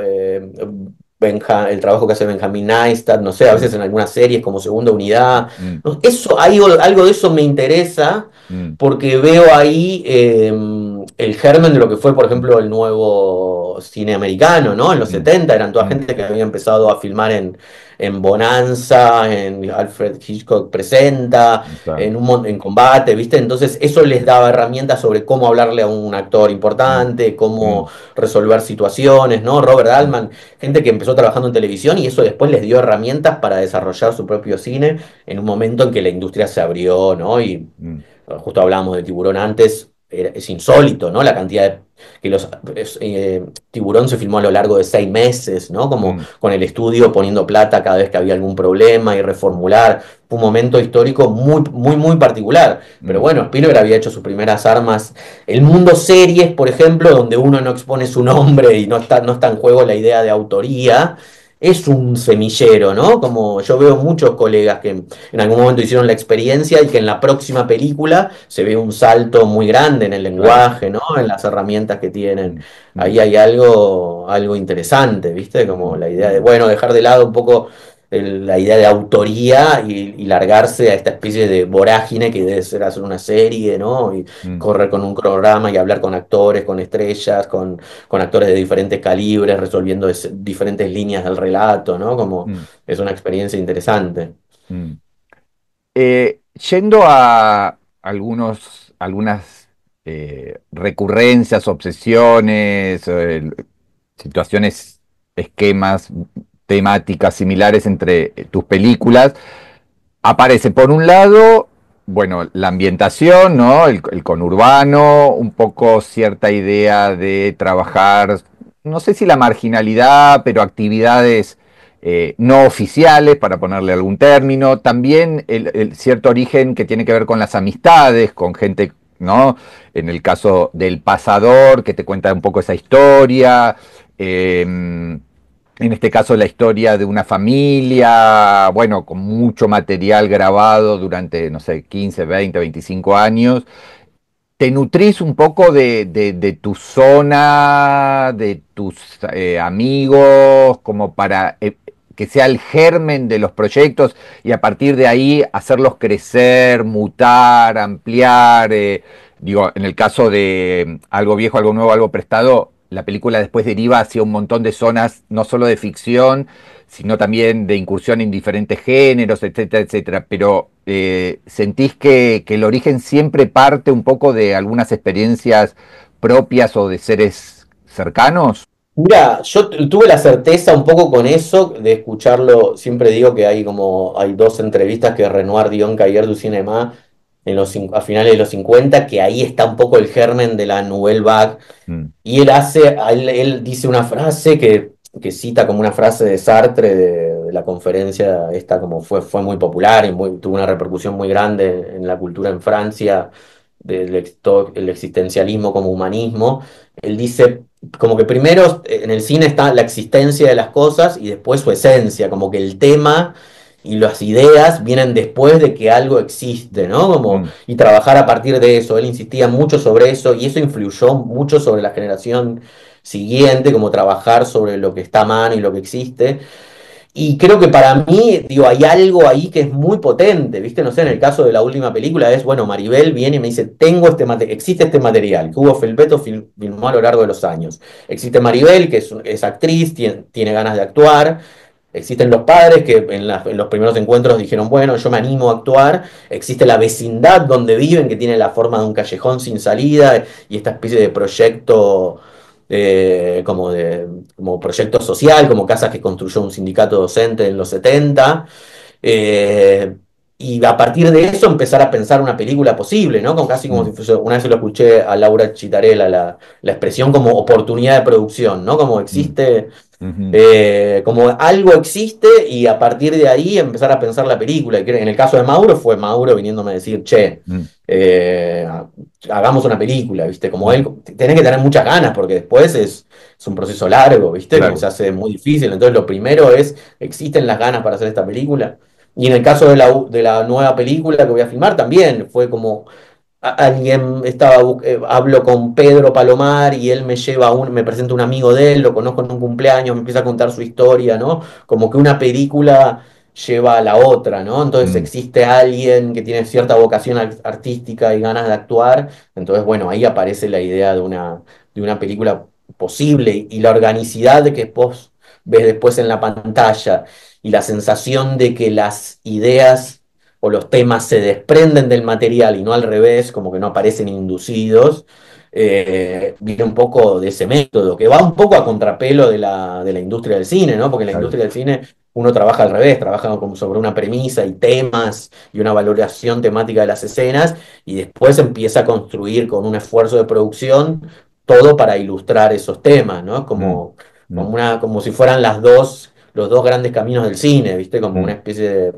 el trabajo que hace Benjamin Neistat, no sé, a mm, veces en algunas series como segunda unidad. mm, No, eso, algo de eso me interesa mm, porque veo ahí el germen de lo que fue, por mm, ejemplo, el nuevo cine americano, ¿no? En los mm, 70 eran toda mm, gente que había empezado a filmar en Bonanza, en Alfred Hitchcock Presenta, claro, en combate, ¿viste? Entonces eso les daba herramientas sobre cómo hablarle a un actor mm, importante, cómo mm, resolver situaciones, ¿no? Robert mm, Altman, gente que empezó trabajando en televisión y eso después les dio herramientas para desarrollar su propio cine en un momento en que la industria se abrió, ¿no? Y mm, justo hablábamos de Tiburón antes, es insólito, ¿no? La cantidad de que Tiburón se filmó a lo largo de 6 meses, ¿no? Como mm, con el estudio poniendo plata cada vez que había algún problema y reformular. Fue un momento histórico muy, muy, muy particular. Pero mm, bueno, Spielberg había hecho sus primeras armas. El mundo series, por ejemplo, donde uno no expone su nombre y no está en juego la idea de autoría, es un semillero, ¿no? Como yo veo muchos colegas que en algún momento hicieron la experiencia y que en la próxima película se ve un salto muy grande en el claro. lenguaje, ¿no? En las herramientas que tienen. Mm, Ahí mm, hay algo interesante, ¿viste? Como mm, la idea de, mm, bueno, dejar de lado un poco la idea de autoría y largarse a esta especie de vorágine que debe ser hacer una serie, ¿no? Y mm, correr con un programa y hablar con actores, con estrellas, con actores de diferentes calibres, resolviendo diferentes líneas del relato, ¿no? Como mm, es una experiencia interesante. mm. Yendo a algunas recurrencias, obsesiones, situaciones, esquemas, temáticas similares entre tus películas, aparece por un lado, bueno, la ambientación, ¿no? El conurbano, un poco cierta idea de trabajar, no sé si la marginalidad, pero actividades no oficiales, para ponerle algún término. También el cierto origen que tiene que ver con las amistades, con gente, ¿no? En el caso del Pasador, que te cuenta un poco esa historia. en este caso la historia de una familia, bueno, con mucho material grabado durante, no sé, 15, 20, 25 años. ¿Te nutrís un poco de tu zona, de tus amigos, como para que sea el germen de los proyectos y a partir de ahí hacerlos crecer, mutar, ampliar? Digo, en el caso de Algo Viejo, Algo Nuevo, Algo Prestado, la película después deriva hacia un montón de zonas, no solo de ficción, sino también de incursión en diferentes géneros, etcétera, etcétera. Pero ¿sentís que el origen siempre parte un poco de algunas experiencias propias o de seres cercanos? Mira, tuve la certeza un poco con eso de escucharlo. Siempre digo que hay dos entrevistas que Renoir dio en Cahiers du Cinéma a finales de los 50, que ahí está un poco el germen de la Nouvelle Vague. Mm, Y él dice una frase que cita como una frase de Sartre de la conferencia, esta como fue muy popular y tuvo una repercusión muy grande en la cultura en Francia, el existencialismo como humanismo. Él dice como que primero en el cine está la existencia de las cosas y después su esencia, como que el tema y las ideas vienen después de que algo existe, ¿no? Como, mm, y trabajar a partir de eso. Él insistía mucho sobre eso y eso influyó mucho sobre la generación siguiente, como trabajar sobre lo que está a mano y lo que existe. Y creo que para mí, digo, hay algo ahí que es muy potente, ¿viste? No sé, en el mm, caso de la última película es, bueno, Maribel viene y me dice, existe este material que Hugo Felpeto filmó a lo largo de los años. Existe Maribel, que es actriz, tiene ganas de actuar. Existen los padres que en los primeros encuentros dijeron, bueno, yo me animo a actuar. Existe la vecindad donde viven, que tiene la forma de un callejón sin salida y esta especie de proyecto como proyecto social, como casas que construyó un sindicato docente en los 70. eh, y a partir de eso empezar a pensar una película posible, ¿no? Casi como mm, si fuese, una vez se lo escuché a Laura Chitarella, la expresión como oportunidad de producción, ¿no? Como mm, existe ujú, como algo existe y a partir de ahí empezar a pensar la película. En el caso de Mauro fue Mauro viniéndome a decir, che, mm, eh, hagamos una película, ¿viste? Como mm, él, tenés que tener muchas ganas porque después es un proceso largo, ¿viste? Como se claro. hace muy difícil. Entonces lo primero es, ¿existen las ganas para hacer esta película? Y en el caso de la nueva película que voy a filmar también fue como hablo con Pedro Palomar y él me presenta un amigo de él, lo conozco en un cumpleaños, me empieza a contar su historia, ¿no? Como que una película lleva a la otra, ¿no? Entonces Mm, existe alguien que tiene cierta vocación artística y ganas de actuar, entonces bueno, ahí aparece la idea de una película posible y la organicidad de que vos ves después en la pantalla y la sensación de que las ideas o los temas se desprenden del material y no al revés, como que no aparecen inducidos, viene un poco de ese método, que va un poco a contrapelo de la industria del cine, ¿no? Porque en la claro. industria del cine uno trabaja al revés, trabaja como sobre una premisa y temas y una valoración temática de las escenas, y después empieza a construir con un esfuerzo de producción todo para ilustrar esos temas, ¿no? Mm, mm, Como si fueran los dos grandes caminos del cine, ¿viste? Como una mm, especie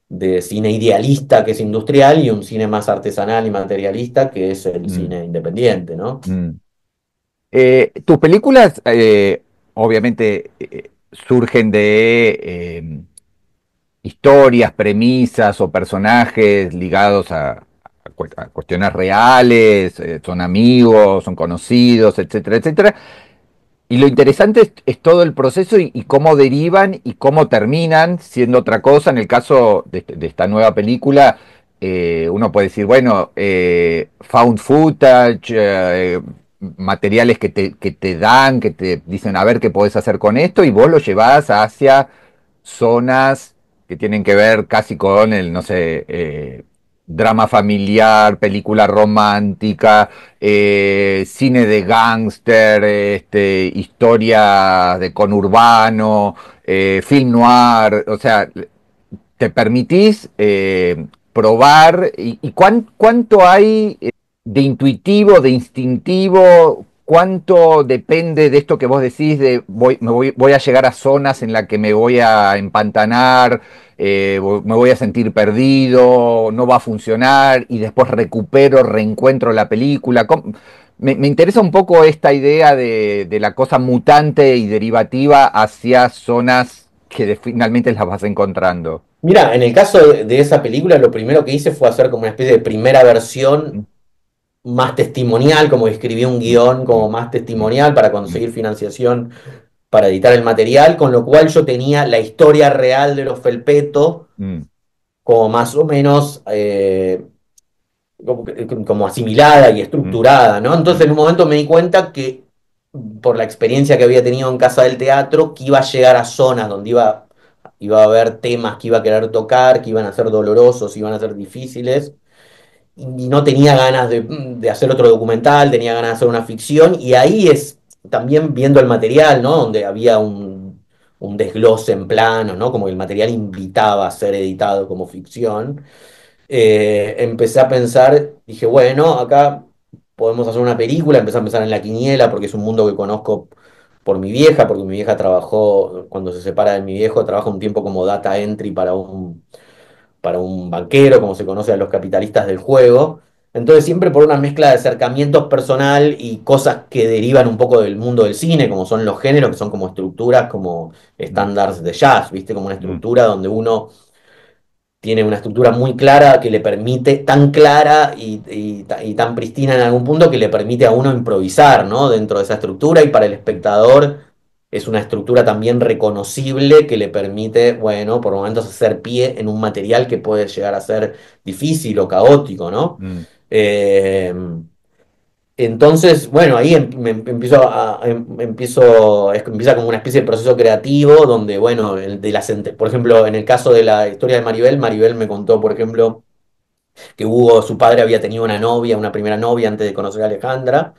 de cine idealista que es industrial y un cine más artesanal y materialista que es el mm, cine independiente, ¿no? mm. Tus películas, obviamente, surgen de historias, premisas o personajes ligados a cuestiones reales, son amigos, son conocidos, etcétera, etcétera. Y lo interesante es todo el proceso y cómo derivan y cómo terminan siendo otra cosa. En el caso de esta nueva película, uno puede decir, bueno, found footage, materiales que te dan, que te dicen a ver qué podés hacer con esto, y vos lo llevás hacia zonas que tienen que ver casi con el, no sé, drama familiar, película romántica, cine de gángster, historia de conurbano, film noir, o sea, te permitís probar y cuánto hay de intuitivo, de instintivo, cuánto depende de esto que vos decís de voy a llegar a zonas en las que me voy a empantanar, me voy a sentir perdido, no va a funcionar, y después recupero, reencuentro la película. Me interesa un poco esta idea de la cosa mutante y derivativa hacia zonas que finalmente las vas encontrando. Mira, en el caso de esa película, lo primero que hice fue hacer como una especie de primera versión Mm, más testimonial, como escribí un mm, guión como mm, más mm, testimonial para mm, conseguir financiación para editar el material, con lo cual yo tenía la historia real de los Felpeto mm, como más o menos como asimilada y mm, estructurada, ¿no? Entonces mm, en un momento me di cuenta que por la experiencia que había tenido en Casa del Teatro, que iba a llegar a zonas donde iba a haber temas que iba a querer tocar, que iban a ser dolorosos, iban a ser difíciles, y no tenía ganas de hacer otro documental, tenía ganas de hacer una ficción, y ahí es también viendo el material, ¿no? Donde había un desglose en plano, ¿no? Como el material invitaba a ser editado como ficción. Empecé a pensar, dije, bueno, acá podemos hacer una película, empecé a pensar en La Quiniela, porque es un mundo que conozco por mi vieja, porque mi vieja trabajó, cuando se separa de mi viejo, trabaja un tiempo como data entry para un banquero, como se conoce a los capitalistas del juego. Entonces, siempre por una mezcla de acercamientos personal y cosas que derivan un poco del mundo del cine, como son los géneros, que son como estructuras, como mm, estándares de jazz, ¿viste? Como una mm, estructura donde uno tiene una estructura muy clara que le permite, tan clara y tan pristina en algún punto que le permite a uno improvisar, ¿no? Dentro de esa estructura y para el espectador es una estructura también reconocible que le permite, bueno, por momentos hacer pie en un material que puede llegar a ser difícil o caótico, ¿no? mm, Eh, entonces, bueno, ahí empieza como una especie de proceso creativo donde, bueno, por ejemplo, en el caso de la historia de Maribel, Maribel me contó, por ejemplo, que Hugo, su padre, había tenido una novia, una primera novia antes de conocer a Alejandra,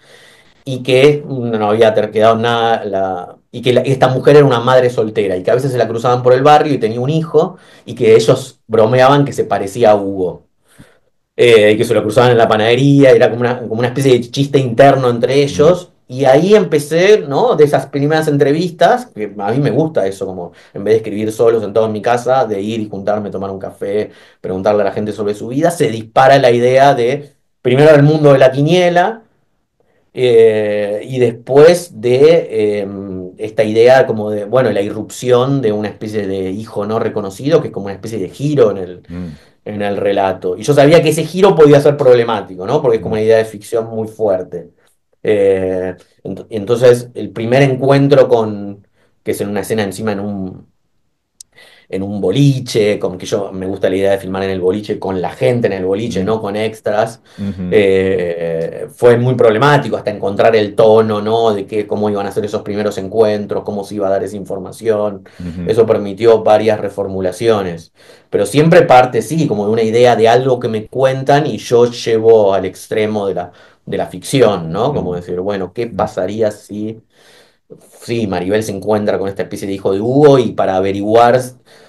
y que no había quedado nada, y que esta mujer era una madre soltera, y que a veces se la cruzaban por el barrio y tenía un hijo, y que ellos bromeaban que se parecía a Hugo y que se lo cruzaban en la panadería, era como una especie de chiste interno entre mm, ellos. Y ahí empecé, ¿no? De esas primeras entrevistas, que a mí me gusta eso, como en vez de escribir solo sentado en mi casa, de ir y juntarme, tomar un café, preguntarle a la gente sobre su vida, se dispara la idea de, primero el mundo de la quiniela, y después de esta idea como de, bueno, la irrupción de una especie de hijo no reconocido, que es como una especie de giro mm, en el relato. Y yo sabía que ese giro podía ser problemático, ¿no? Porque es como mm, una idea de ficción muy fuerte. Entonces, el primer encuentro que es en una escena encima en un boliche, como que yo me gusta la idea de filmar en el boliche con la gente en el boliche, mm, no con extras. mhm, Fue muy problemático hasta encontrar el tono, ¿no? De cómo iban a ser esos primeros encuentros, cómo se iba a dar esa información. mhm, Eso permitió varias reformulaciones. Pero siempre parte, sí, como de una idea de algo que me cuentan y yo llevo al extremo de la ficción, ¿no? Como mm, decir, bueno, ¿qué mm, pasaría si sí, Maribel se encuentra con esta especie de hijo de Hugo y para averiguar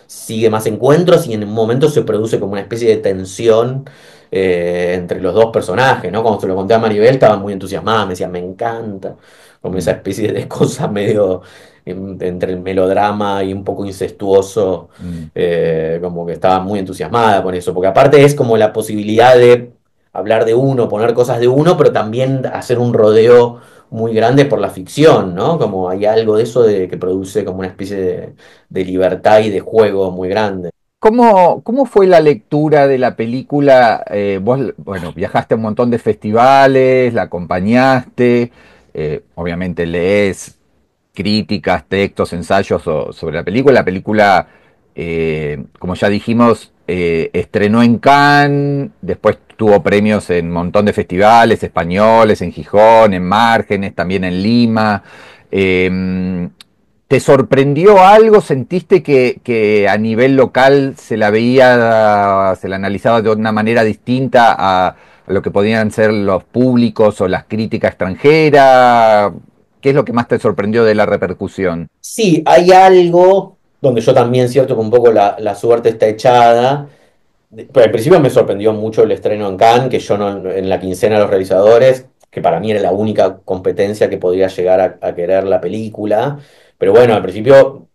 sigue más encuentros y en un momento se produce como una especie de tensión entre los dos personajes, ¿no? Cuando se lo conté a Maribel estaba muy entusiasmada, me decía, me encanta, como esa mm, especie de cosa medio entre el melodrama y un poco incestuoso, mm, como que estaba muy entusiasmada con eso, porque aparte es como la posibilidad de hablar de uno, poner cosas de uno, pero también hacer un rodeo muy grande por la ficción, ¿no? Como hay algo de eso de que produce como una especie de libertad y de juego muy grande. ¿Cómo fue la lectura de la película? Vos, bueno, viajaste a un montón de festivales, la acompañaste, obviamente lees críticas, textos, ensayos sobre la película. La película, como ya dijimos, estrenó en Cannes, después tuvo premios en un montón de festivales españoles, en Gijón, en Márgenes, también en Lima. Eh, ¿Te sorprendió algo? ¿Sentiste que a nivel local se la veía, se la analizaba de una manera distinta a lo que podían ser los públicos o las críticas extranjeras? ¿Qué es lo que más te sorprendió de la repercusión? Sí, hay algo donde yo también cierto que un poco la suerte está echada. Pero al principio me sorprendió mucho el estreno en Cannes, que yo no, en la quincena de los realizadores, que para mí era la única competencia que podía llegar a querer la película. Pero bueno, al principio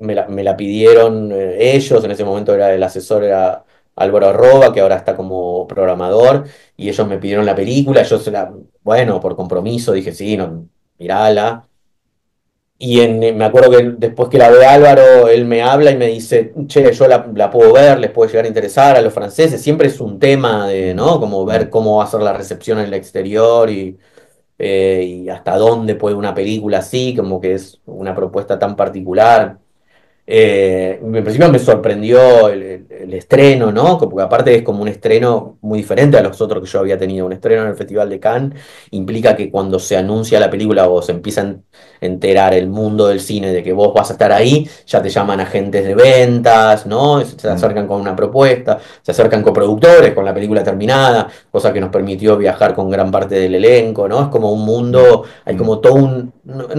me la pidieron ellos, en ese momento era el asesor, era Álvaro Arroba, que ahora está como programador, y ellos me pidieron la película, yo bueno, por compromiso dije, sí, no, mirala. Y me acuerdo que después que la ve Álvaro, él me habla y me dice, che, yo la puedo ver, les puede llegar a interesar a los franceses. Siempre es un tema de, mm, ¿no? Como ver mm, cómo va a ser la recepción en el exterior y hasta dónde puede una película así, como que es una propuesta tan particular. En principio me sorprendió el estreno, ¿no? Porque aparte es como un estreno muy diferente a los otros que yo había tenido. Un estreno en el Festival de Cannes implica que cuando se anuncia la película o se empieza a enterar el mundo del cine de que vos vas a estar ahí, ya te llaman agentes de ventas, ¿no? Se mm, acercan con una propuesta, se acercan coproductores con la película terminada, cosa que nos permitió viajar con gran parte del elenco, ¿no? Es como un mm, mundo, hay mm, como todo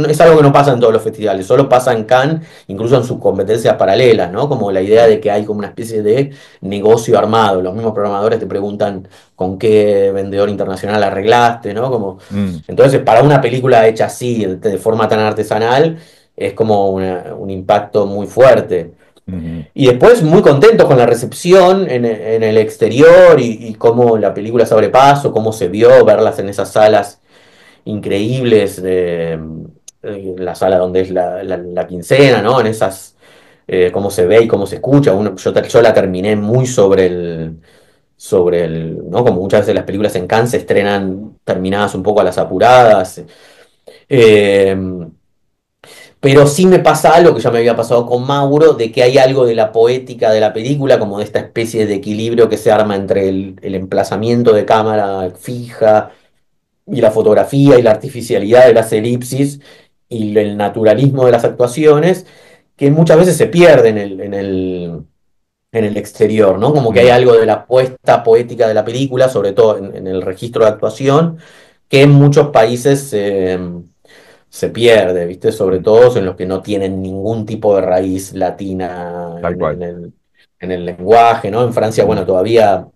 es algo que no pasa en todos los festivales, solo pasa en Cannes, incluso en sus competencias paralelas, ¿no? Como la idea mm, de que hay como una especie de negocio armado. Los mismos programadores te preguntan con qué vendedor internacional arreglaste, ¿no? Como, mm, entonces, para una película hecha así, de forma tan artesanal, es como un impacto muy fuerte. mm, Y después muy contentos con la recepción en el exterior y cómo la película se abre paso, cómo se vio verlas en esas salas increíbles de la sala donde es la quincena, ¿no? En esas, cómo se ve y cómo se escucha. Yo la terminé muy ¿no? Como muchas veces las películas en Cannes se estrenan terminadas un poco a las apuradas. Eh, pero sí me pasa algo que ya me había pasado con Mauro, de que hay algo de la poética de la película, como de esta especie de equilibrio que se arma entre el emplazamiento de cámara fija y la fotografía y la artificialidad de las elipsis y el naturalismo de las actuaciones, que muchas veces se pierde en el exterior, ¿no? Como que hay mm, algo de la puesta poética de la película, sobre todo en el registro de actuación, que en muchos países se pierde, ¿viste? Sobre mm, todo en los que no tienen ningún tipo de raíz latina tal cual. en el lenguaje, ¿no? En Francia, Mm, bueno, todavía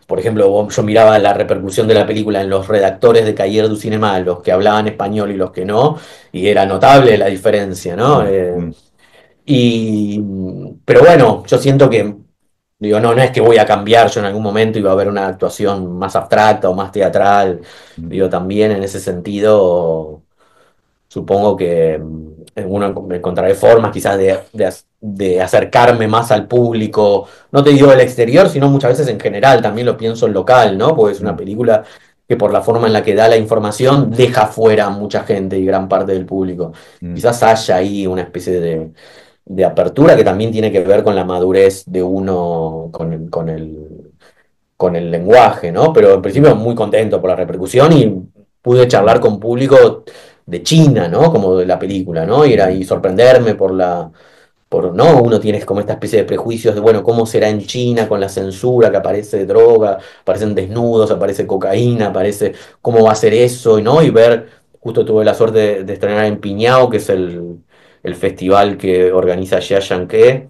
por ejemplo, yo miraba la repercusión de la película en los redactores de Cahiers du Cinema, los que hablaban español y los que no, y era notable la diferencia, ¿no? mm, mm, Pero bueno, yo siento que, digo, no es que voy a cambiar yo en algún momento y va a haber una actuación más abstracta o más teatral, mm, digo, también en ese sentido. Supongo que uno encontraré formas quizás de acercarme más al público, no te digo del exterior, sino muchas veces en general, también lo pienso en local, ¿no? Porque es una mm, película que por la forma en la que da la información deja fuera a mucha gente y gran parte del público. mm, Quizás haya ahí una especie de apertura que también tiene que ver con la madurez de uno, con el lenguaje, ¿no? Pero en mm, principio muy contento por la repercusión y pude charlar mm, con público de China, ¿no? Como de la película, ¿no? mm, Y sorprenderme ¿no? Uno tiene como esta especie de prejuicios de, bueno, ¿cómo será en China con la censura que aparece droga, aparecen desnudos, aparece cocaína, aparece, ¿cómo va a ser eso? ¿No? Y ver, justo tuve la suerte de estrenar en Piñao, que es el festival que organiza Xia Yanke,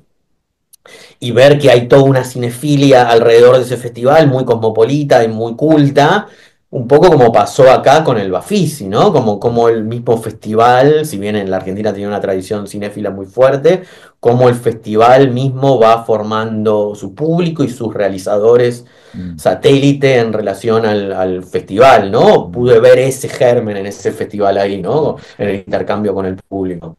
y ver que hay toda una cinefilia alrededor de ese festival, muy cosmopolita y muy culta, un poco como pasó acá con el Bafisi, ¿no? mm, Como el mismo festival, si bien en la Argentina tiene una tradición cinéfila muy fuerte, como el festival mismo va formando su público y sus realizadores mm, satélite en relación al festival, ¿no? mm, Pude ver ese germen en ese festival ahí, ¿no? mm. En el intercambio con el público.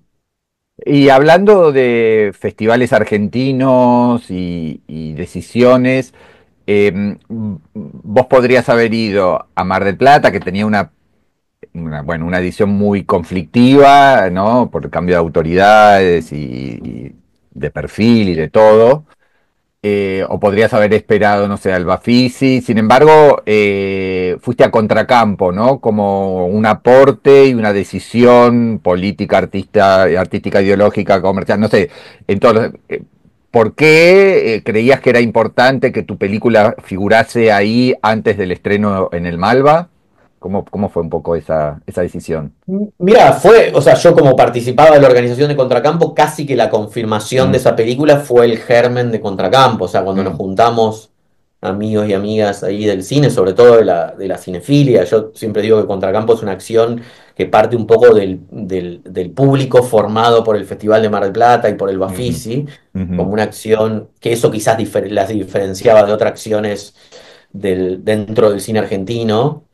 Y hablando de festivales argentinos y decisiones, vos podrías haber ido a Mar del Plata, que tenía bueno, una edición muy conflictiva, ¿no? Por el cambio de autoridades y de perfil y de todo. O podrías haber esperado, no sé, al Bafisi. Sin embargo, fuiste a contracampo, ¿no? Como un aporte y una decisión política, artística, ideológica, comercial, no sé. Entonces, ¿por qué creías que era importante que tu película figurase ahí antes del estreno en el Malva? ¿Cómo fue un poco esa decisión? Mira, o sea, yo como participaba de la organización de Contracampo, casi que la confirmación de Mm, esa película fue el germen de Contracampo. O sea, cuando nos mm, juntamos amigos y amigas ahí del cine, sobre todo de la cinefilia, yo siempre digo que Contracampo es una acción que parte un poco del público formado por el Festival de Mar del Plata y por el ujú, Bafisi, ujú, como una acción que eso quizás las diferenciaba de otras acciones dentro del cine argentino.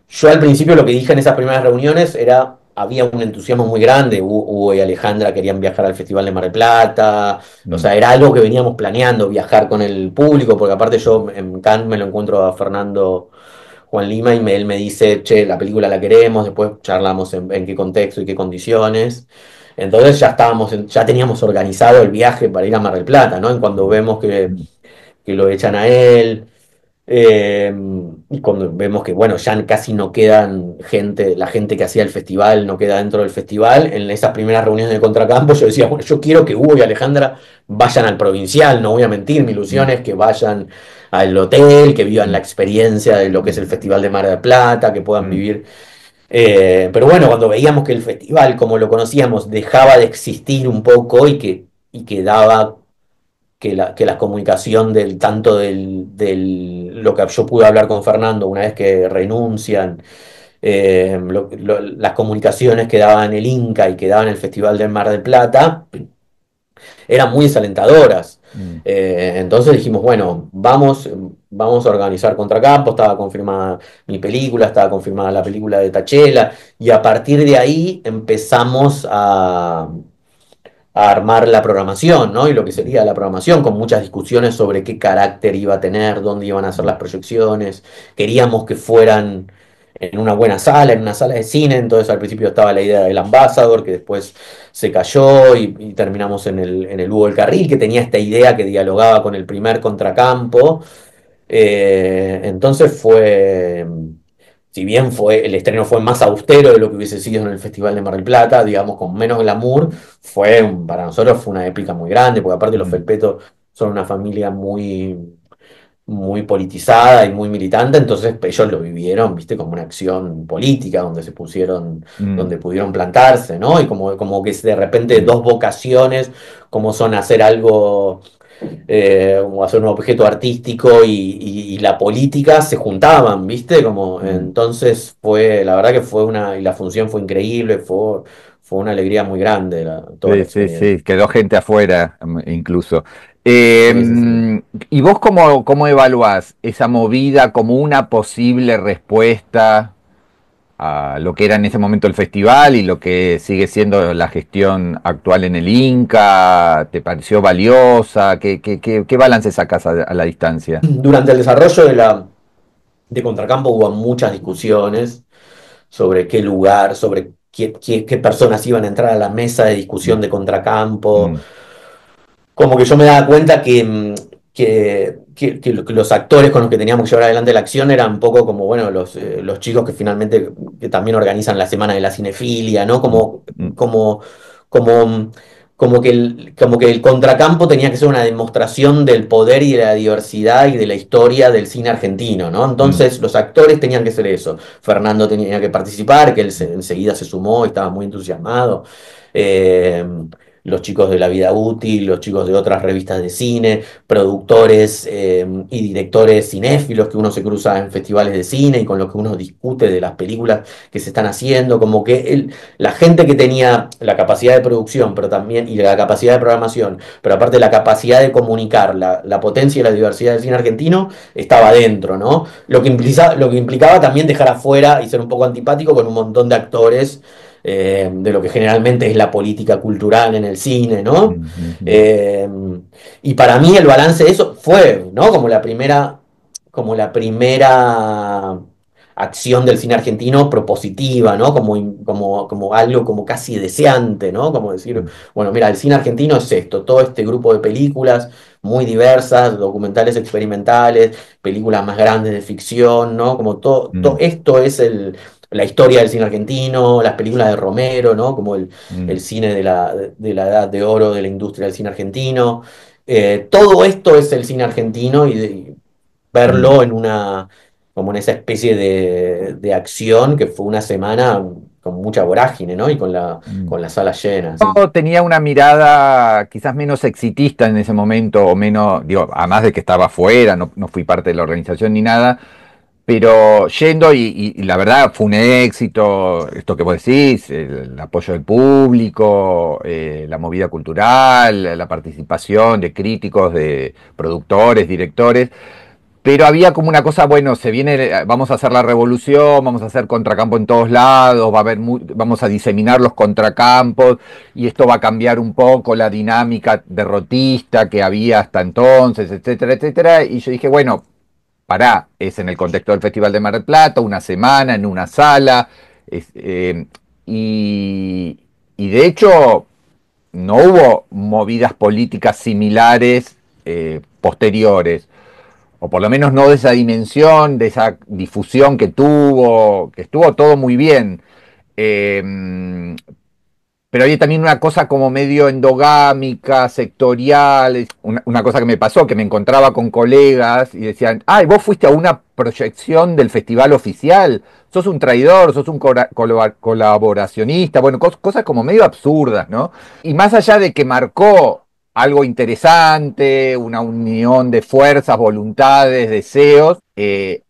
Yo al principio lo que dije en esas primeras reuniones era, había un entusiasmo muy grande, Hugo y Alejandra querían viajar al Festival de Mar del Plata, o mm, sea, era algo que veníamos planeando, viajar con el público, porque aparte yo en Cannes me lo encuentro a Fernando Juan Lima y él me dice, che, la película la queremos, después charlamos en qué contexto y qué condiciones. Entonces ya estábamos, ya teníamos organizado el viaje para ir a Mar del Plata, ¿no? En cuando mm, vemos mm, que lo echan a él. Eh, y cuando vemos que, bueno, ya casi no quedan gente, la gente que hacía el festival no queda dentro del festival, en esas primeras reuniones de Contracampo yo decía, bueno, yo quiero que Hugo y Alejandra vayan al Provincial, no voy a mentir, mi ilusión mm, es que vayan al hotel, que vivan la mm, experiencia de lo que es el mm, Festival de Mar del Plata, que puedan mm, vivir. Pero bueno, cuando veíamos que el festival, como lo conocíamos, dejaba de existir un poco y que daba que la comunicación del tanto lo que yo pude hablar con Fernando una vez que renuncian, las comunicaciones que daban el Inca y que daban el Festival del Mar del Plata, eran muy desalentadoras. mm, Entonces dijimos, bueno, vamos a organizar Contracampo, estaba confirmada mi película, estaba confirmada la película de Tachela, y a partir de ahí empezamos a armar la programación, ¿no? Y lo que mm, sería la programación, con muchas discusiones sobre qué carácter iba a tener, dónde iban a hacer mm, las proyecciones. Queríamos que fueran en una buena sala, en una sala de cine, entonces al principio estaba la idea del Ambassador, que después se cayó y terminamos en el Hugo del Carril, que tenía esta idea que dialogaba con el primer Contracampo. Entonces si bien el estreno fue más austero de lo que hubiese sido en el Festival de Mar del Plata, digamos, con menos glamour, para nosotros fue una épica muy grande, porque aparte los mm, Felpeto son una familia muy politizada y muy militante, entonces ellos lo vivieron, viste, como una acción política donde se pusieron, mm, donde pudieron plantarse, ¿no? Y como que de repente mm, dos vocaciones, como son hacer algo, como hacer un objeto artístico y la política se juntaban, ¿viste? Como mm. entonces la verdad que y la función fue increíble, fue una alegría muy grande toda la Sí, sí, experiencia. sí, quedó gente afuera, incluso. Sí, sí, sí. ¿Y vos cómo evaluás esa movida como una posible respuesta a lo que era en ese momento el festival y lo que sigue siendo la gestión actual en el Inca? ¿Te pareció valiosa? ¿Qué balance sacás a la distancia? Durante el desarrollo de Contracampo hubo muchas discusiones sobre qué lugar, sobre qué personas iban a entrar a la mesa de discusión Mm, de Contracampo. mm, Como que yo me daba cuenta que los actores con los que teníamos que llevar adelante la acción eran un poco como, bueno, los chicos que finalmente que también organizan la Semana de la Cinefilia, ¿no? mm, mm, Como, como, como que el contracampo tenía que ser una demostración del poder y de la diversidad y de la historia del cine argentino, ¿no? mm, Entonces los actores tenían que ser eso. Fernando tenía que participar, que él enseguida se sumó y estaba muy entusiasmado. Eh, los chicos de La Vida Útil, los chicos de otras revistas de cine, productores y directores cinéfilos que uno se cruza en festivales de cine y con los que uno discute de las películas que se están haciendo, como que la gente que tenía la capacidad de producción, pero también, y la capacidad de programación, pero aparte la capacidad de comunicar la potencia y la diversidad del cine argentino, estaba dentro, ¿no? Lo que implicaba también dejar afuera y ser un poco antipático con un montón de actores de lo que generalmente es la política cultural en el cine, ¿no? mm, mm, mm, Eh, y para mí el balance de eso fue, ¿no? Como la primera acción del cine argentino propositiva, ¿no? Como algo como casi deseante, ¿no? Como decir, mm, bueno, mira, el cine argentino es esto, todo este grupo de películas muy diversas, documentales experimentales, películas más grandes de ficción, ¿no? Como todo mm, esto es la historia del cine argentino, las películas de Romero, ¿no? Como el mm, cine de la edad de oro de la industria del cine argentino. Todo esto es el cine argentino y mm, verlo como en esa especie de acción que fue una semana con mucha vorágine, ¿no? Y con la, mm. con las salas llenas. Yo tenía una mirada quizás menos exitista en ese momento, o menos, digo, además de que estaba afuera, no fui parte de la organización ni nada, Pero yendo, y la verdad fue un éxito, esto que vos decís, el apoyo del público, la movida cultural, la participación de críticos, de productores, directores, pero había como una cosa, bueno, se viene, vamos a hacer la revolución, vamos a hacer contracampo en todos lados, va a haber vamos a diseminar los contracampos y esto va a cambiar un poco la dinámica derrotista que había hasta entonces, etcétera, etcétera. Y yo dije, bueno, pará, es en el contexto del Festival de Mar del Plata, una semana en una sala, es, y, y de hecho no hubo movidas políticas similares posteriores, o por lo menos no de esa dimensión, de esa difusión que estuvo todo muy bien. Eh, pero hay también una cosa como medio endogámica, sectorial, una cosa que me pasó, que me encontraba con colegas y decían, ay, vos fuiste a una proyección del festival oficial, sos un traidor, sos un colaboracionista, bueno, cosas como medio absurdas, ¿no? Y más allá de que marcó algo interesante, una unión de fuerzas, voluntades, deseos,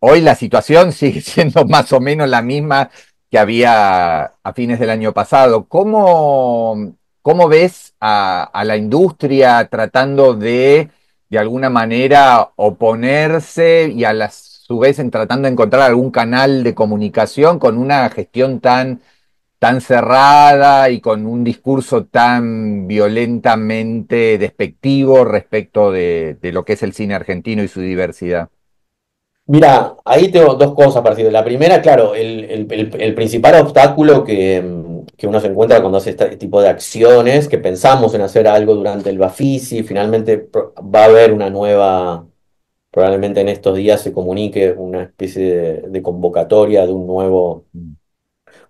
hoy la situación sigue siendo más o menos la misma que había a fines del año pasado. ¿Cómo ves a la industria tratando de alguna manera, oponerse y a la su vez en tratando de encontrar algún canal de comunicación con una gestión tan cerrada y con un discurso tan violentamente despectivo respecto de lo que es el cine argentino y su diversidad? Mira, ahí tengo dos cosas parecidas. La primera, claro, el principal obstáculo que uno se encuentra cuando hace este tipo de acciones, que pensamos en hacer algo durante el Bafisi, finalmente va a haber una nueva, probablemente en estos días se comunique una especie de convocatoria de un nuevo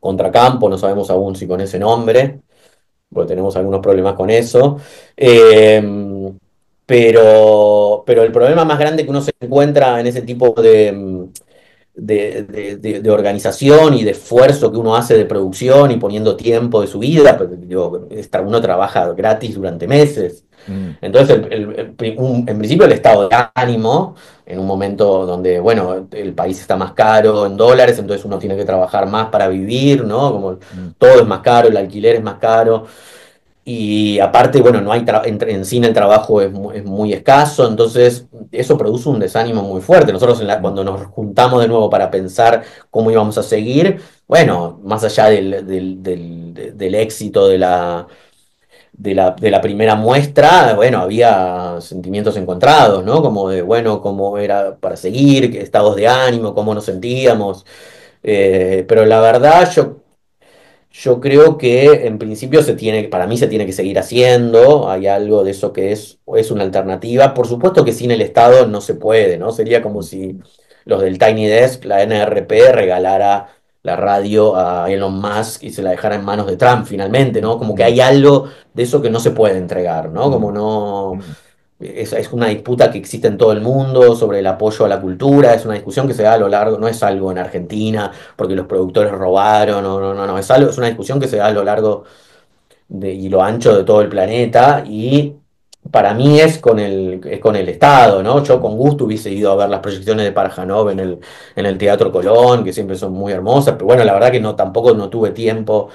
contracampo, no sabemos aún si con ese nombre, porque tenemos algunos problemas con eso. Eh, pero el problema más grande que uno se encuentra en ese tipo de organización y de esfuerzo que uno hace de producción y poniendo tiempo de su vida, porque digo, uno trabaja gratis durante meses. Mm, Entonces, en principio el estado de ánimo, en un momento donde, bueno, el país está más caro en dólares, entonces uno tiene que trabajar más para vivir, ¿no? Como mm, todo es más caro, el alquiler es más caro. Y aparte, bueno, no hay en cine el trabajo es muy escaso, entonces eso produce un desánimo muy fuerte. Nosotros mm, cuando nos juntamos de nuevo para pensar cómo íbamos a seguir, bueno, más allá del éxito de la primera muestra, bueno, había sentimientos encontrados, ¿no? Como de, bueno, cómo era para seguir, qué estados de ánimo, cómo nos sentíamos. Pero la verdad, yo creo que en principio para mí se tiene que seguir haciendo, hay algo de eso que es una alternativa. Por supuesto que sin el Estado no se puede, ¿no? Sería como mm, si los del Tiny Desk, la NRP, regalara la radio a Elon Musk y se la dejara en manos de Trump finalmente, ¿no? Como que mm, hay algo de eso que no se puede entregar, ¿no? Como mm, no... mm, Es una disputa que existe en todo el mundo sobre el apoyo a la cultura, es una discusión que se da a lo largo, no es algo en Argentina porque los productores robaron, no, es algo, es una discusión que se da a lo largo y lo ancho de todo el planeta y para mí es con el Estado, ¿no? Yo mm, con gusto hubiese ido a ver las proyecciones de Parajanov en el Teatro Colón, que siempre son muy hermosas, pero bueno, la verdad que no, tampoco no tuve tiempo,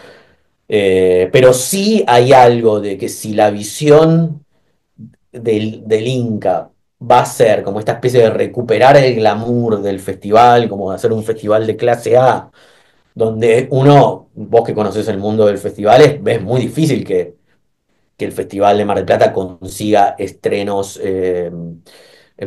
pero sí hay algo de que si la visión del Inca va a ser como esta especie de recuperar el glamour del festival, como de hacer un festival de clase A, donde vos que conoces el mundo del festival, ves muy difícil que el Festival de Mar del Plata consiga estrenos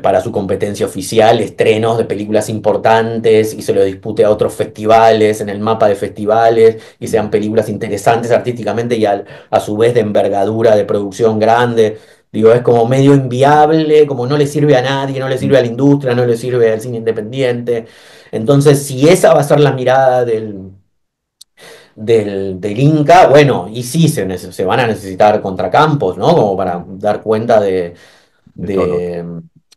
para su competencia oficial, estrenos de películas importantes y se lo dispute a otros festivales en el mapa de festivales y sean mm, películas interesantes artísticamente y a su vez de envergadura, de producción grande. Digo, es como medio inviable, como no le sirve a nadie, no le mm, sirve a la industria, no le sirve al cine independiente. Entonces, si esa va a ser la mirada del Inca, bueno, y sí, se van a necesitar contracampos, ¿no? Como para mm, dar cuenta de todo.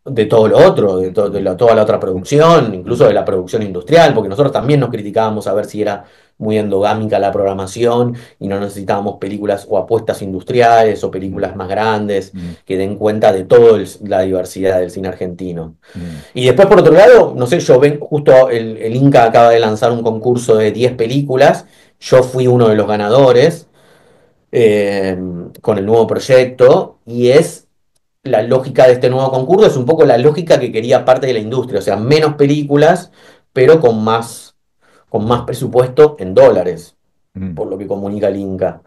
de todo lo otro, toda la otra producción, incluso de la producción industrial, porque nosotros también nos criticábamos a ver si era muy endogámica la programación y no necesitábamos películas o apuestas industriales o películas más grandes que den cuenta de toda la diversidad del cine argentino. Y después, por otro lado, no sé, yo ven, justo el Inca acaba de lanzar un concurso de 10 películas, yo fui uno de los ganadores eh, con el nuevo proyecto y es la lógica de este nuevo concurso, es un poco la lógica que quería parte de la industria, o sea, menos películas, pero con más presupuesto en dólares, por lo que comunica el Inca.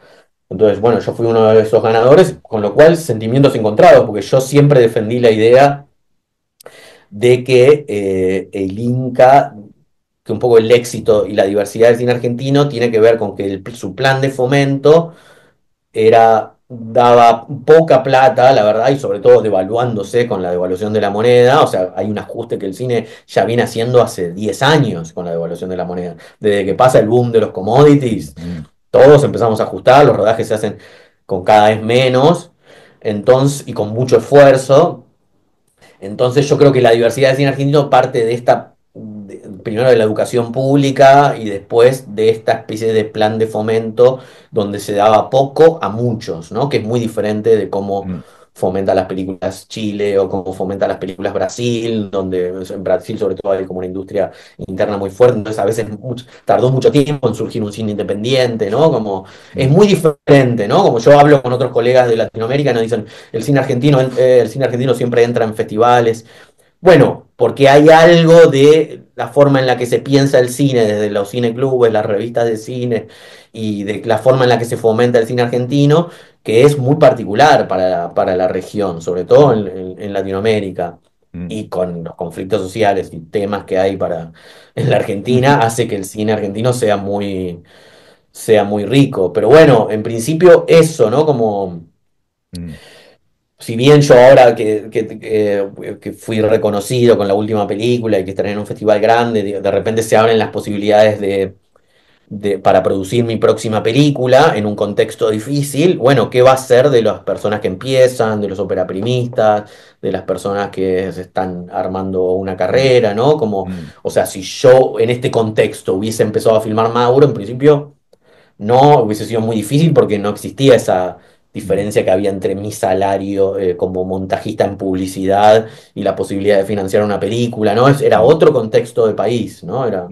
Entonces, bueno, yo fui uno de esos ganadores, con lo cual sentimientos encontrados, porque yo siempre defendí la idea de que el Inca, que un poco el éxito y la diversidad del cine argentino tiene que ver con que su plan de fomento daba poca plata, la verdad, y sobre todo devaluándose con la devaluación de la moneda. O sea, hay un ajuste que el cine ya viene haciendo hace 10 años con la devaluación de la moneda. Desde que pasa el boom de los commodities, todos empezamos a ajustar, los rodajes se hacen con cada vez menos, entonces, y con mucho esfuerzo. Entonces yo creo que la diversidad del cine argentino parte de primero de la educación pública y después de esta especie de plan de fomento donde se daba poco a muchos, ¿no? Que es muy diferente de cómo fomenta las películas Chile o cómo fomenta las películas Brasil, donde en Brasil sobre todo hay como una industria interna muy fuerte, entonces a veces tardó mucho tiempo en surgir un cine independiente, ¿no? Como es muy diferente, ¿no? Como yo hablo con otros colegas de Latinoamérica y nos dicen, el cine argentino siempre entra en festivales. Bueno, porque hay algo de la forma en la que se piensa el cine, desde los cineclubes, las revistas de cine y de la forma en la que se fomenta el cine argentino, que es muy particular para la región, sobre todo en Latinoamérica. Y con los conflictos sociales y temas que hay en la Argentina, hace que el cine argentino sea muy rico. Pero bueno, en principio eso, ¿no? Como si bien yo ahora que fui reconocido con la última película y que estaré en un festival grande, de repente se abren las posibilidades para producir mi próxima película en un contexto difícil. Bueno, ¿qué va a ser de las personas que empiezan, de los operaprimistas, de las personas que se están armando una carrera, ¿no? Como, o sea, si yo en este contexto hubiese empezado a filmar Mauro, en principio no, hubiese sido muy difícil porque no existía esa diferencia que había entre mi salario como montajista en publicidad y la posibilidad de financiar una película, ¿no? Era otro contexto de país, ¿no? Era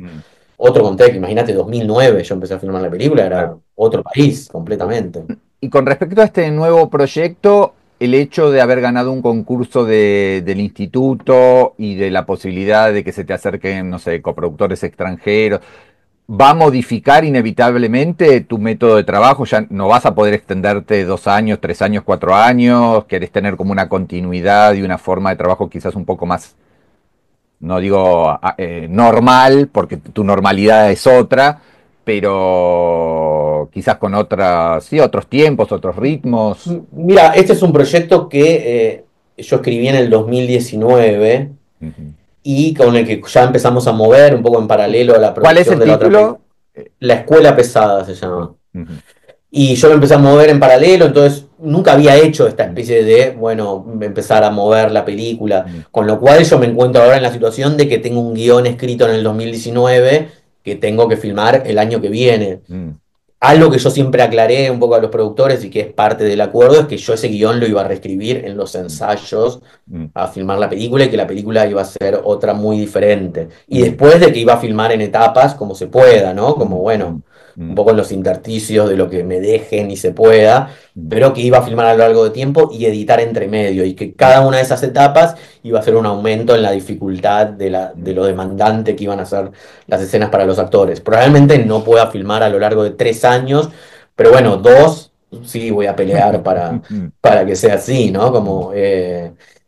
otro contexto. Imagínate, 2009 yo empecé a filmar la película, era Claro. otro país completamente. Y con respecto a este nuevo proyecto, el hecho de haber ganado un concurso del instituto y de la posibilidad de que se te acerquen, no sé, coproductores extranjeros, ¿va a modificar inevitablemente tu método de trabajo? Ya no vas a poder extenderte 2 años, 3 años, 4 años, querés tener como una continuidad y una forma de trabajo quizás un poco más, no digo normal, porque tu normalidad es otra, pero quizás con otras, sí, otros tiempos, otros ritmos. Mira, este es un proyecto que yo escribí en el 2019 Ujú. y con el que ya empezamos a mover un poco en paralelo a la ¿Cuál es producción el de la otra película. título? La Escuela Pesada se llama. Ujú, Y yo me empecé a mover en paralelo, entonces nunca había hecho esta ujú, especie de, bueno, empezar a mover la película, ujú, con lo cual yo me encuentro ahora en la situación de que tengo un guión escrito en el 2019 que tengo que filmar el año que viene. ujú, Algo que yo siempre aclaré un poco a los productores y que es parte del acuerdo es que yo ese guión lo iba a reescribir en los ensayos ujú, a filmar la película y que la película iba a ser otra muy diferente. Y ujú, después de que iba a filmar en etapas como se pueda, ¿no? Como ujú, bueno, ujú, un ujú, poco en los intersticios de lo que me dejen y se pueda, ujú, pero que iba a filmar a lo largo de tiempo y editar entre medio y que cada una de esas etapas iba a ser un aumento en la dificultad de ujú, lo demandante que iban a ser las escenas para los actores. Probablemente no pueda filmar a lo largo de 3 años, pero bueno, dos sí voy a pelear para que sea así, ¿no? Como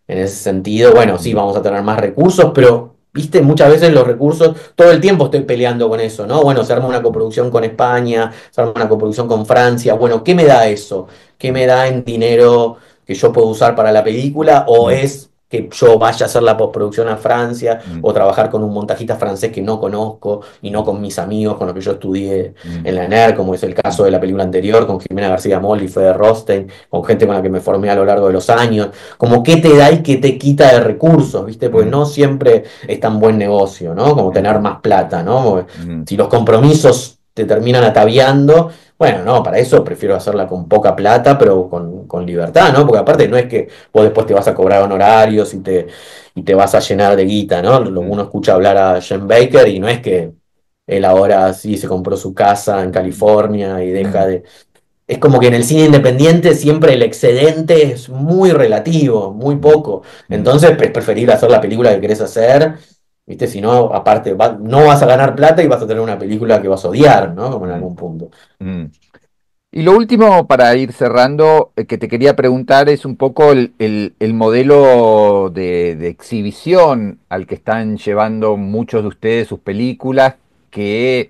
en ese sentido, bueno, sí, vamos a tener más recursos, pero, viste, muchas veces los recursos, todo el tiempo estoy peleando con eso, ¿no? Bueno, se arma una coproducción con España, se arma una coproducción con Francia, bueno, ¿qué me da eso? ¿Qué me da en dinero que yo puedo usar para la película? ¿O es que yo vaya a hacer la postproducción a Francia mm, o trabajar con un montajista francés que no conozco y no mm, con mis amigos con los que yo estudié mm, en la ENER, como es el caso mm, de la película anterior con Jimena García Moll y Fede Rosten, con gente con la que me formé a lo largo de los años, como qué te da y qué te quita de recursos, ¿viste? Porque mm, no siempre es tan buen negocio, ¿no? Como tener más plata, ¿no? Porque mm, si los compromisos te terminan ataviando, bueno, no, para eso prefiero hacerla con poca plata, pero con libertad, ¿no? Porque aparte no es que vos después te vas a cobrar honorarios y te vas a llenar de guita, ¿no? mm, Uno escucha hablar a Jen Baker y no es que él ahora sí se compró su casa en mm, California y deja mm, de... Es como que en el cine independiente siempre el excedente es muy relativo, muy mm, poco. mm, Entonces es preferible hacer la película que querés hacer, ¿viste? Si no, aparte, no vas a ganar plata y vas a tener una película que vas a odiar, ¿no? Como en mm, algún punto. mm. Y lo último, para ir cerrando, que te quería preguntar es un poco el modelo de exhibición al que están llevando muchos de ustedes sus películas, que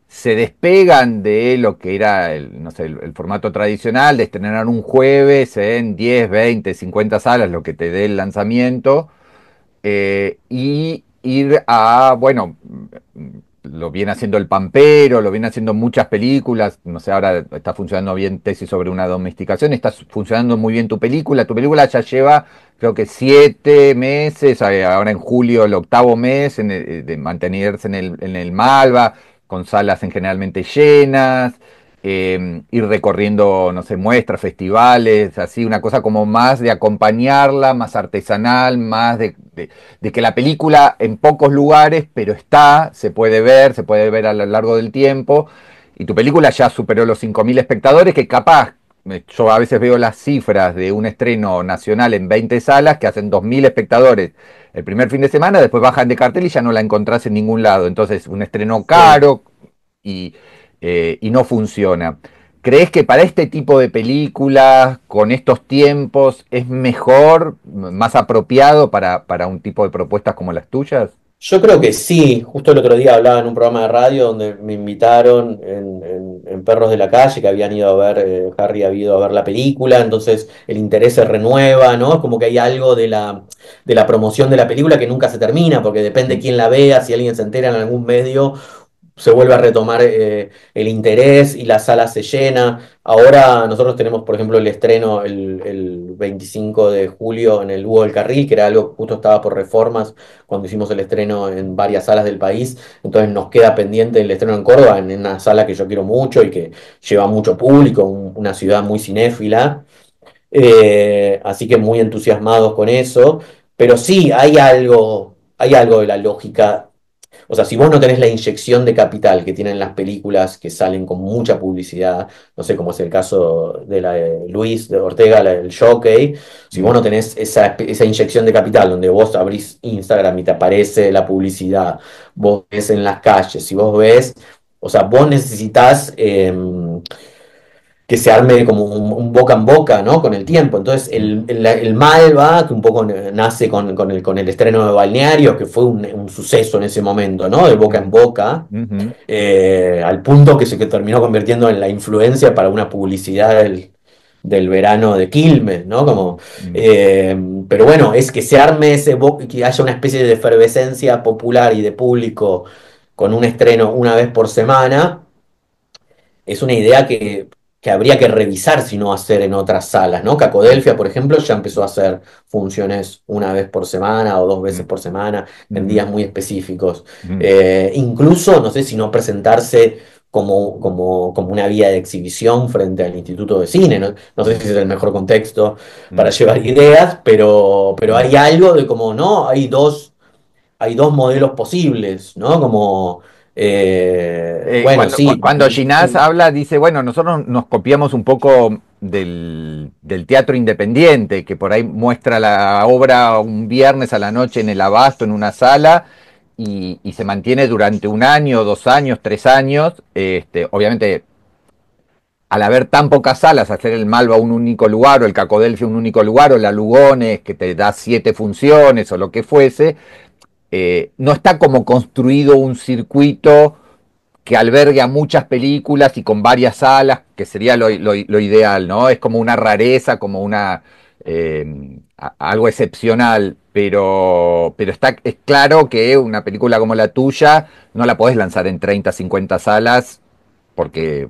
se despegan de lo que era no sé, el formato tradicional de estrenar un jueves en 10, 20, 50 salas, lo que te dé el lanzamiento, y ir a, bueno, lo viene haciendo El Pampero, lo viene haciendo muchas películas, no sé, ahora está funcionando bien Tesis sobre una domesticación, está funcionando muy bien tu película ya lleva creo que 7 meses, ahora en julio el octavo mes de mantenerse en el Malva, con salas generalmente llenas, ir recorriendo, no sé, muestras, festivales, así, una cosa como más de acompañarla, más artesanal, más de que la película en pocos lugares, pero está, se puede ver a lo largo del tiempo, y tu película ya superó los 5.000 espectadores, que capaz, yo a veces veo las cifras de un estreno nacional en 20 salas que hacen 2.000 espectadores el primer fin de semana, después bajan de cartel y ya no la encontrás en ningún lado. Entonces, un estreno Sí. caro y, y no funciona. ¿Crees que para este tipo de películas, con estos tiempos, es mejor, más apropiado para un tipo de propuestas como las tuyas? Yo creo que sí, justo el otro día hablaba en un programa de radio donde me invitaron en Perros de la Calle, que habían ido a ver, Harry había ido a ver la película, entonces el interés se renueva, ¿no? Es como que hay algo de la promoción de la película que nunca se termina, porque depende Mm, quién la vea, si alguien se entera en algún medio se vuelve a retomar el interés y la sala se llena. Ahora nosotros tenemos, por ejemplo, el estreno el 25 de julio en el Hugo del Carril, que era algo que justo estaba por reformas cuando hicimos el estreno en varias salas del país. Entonces nos queda pendiente el estreno en Córdoba, en una sala que yo quiero mucho y que lleva mucho público, una ciudad muy cinéfila. Así que muy entusiasmados con eso. Pero sí, hay algo de la lógica, o sea, si vos no tenés la inyección de capital que tienen las películas que salen con mucha publicidad, no sé, como es el caso de la de Luis de Ortega, la del Jockey, si vos mm, no tenés esa inyección de capital donde vos abrís Instagram y te aparece la publicidad, vos ves en las calles, si vos ves, o sea, vos necesitas que se arme como un boca en boca, ¿no? Con el tiempo. Entonces, mm, el Malva, que un poco nace con el estreno de Balneario, que fue un suceso en ese momento, ¿no? De boca en mm, boca, ujú, al punto que terminó convirtiendo en la influencia para una publicidad del verano de Quilmes, ¿no? mm, Como, mm, eh, pero bueno, es que se arme que haya una especie de efervescencia popular y de público con un estreno una vez por semana es una idea que habría que revisar si no hacer en otras salas, ¿no? mm, Cacodelfia, por ejemplo, ya empezó a hacer funciones una vez por semana o dos veces mm, por semana en ujú, días muy específicos. mm, Incluso, no sé si no presentarse como una vía de exhibición frente al Instituto de Cine, ¿no? No sé mm, si es el mejor contexto para mm, llevar ideas, pero mm. hay algo de como, ¿no? Hay dos modelos posibles, ¿no? Como, bueno, sí. Cuando Ginás habla, dice, bueno, nosotros nos copiamos un poco del teatro independiente, que por ahí muestra la obra un viernes a la noche en el Abasto, en una sala, y se mantiene durante un año, 2 años, 3 años. Obviamente, al haber tan pocas salas, hacer el Malva un único lugar, o el Cacodelfia un único lugar, o la Lugones, que te da 7 funciones, o lo que fuese, no está como construido un circuito que albergue a muchas películas y con varias salas, que sería lo ideal, ¿no? Es como una rareza, como una... algo excepcional, pero es claro que una película como la tuya no la podés lanzar en 30 50 salas porque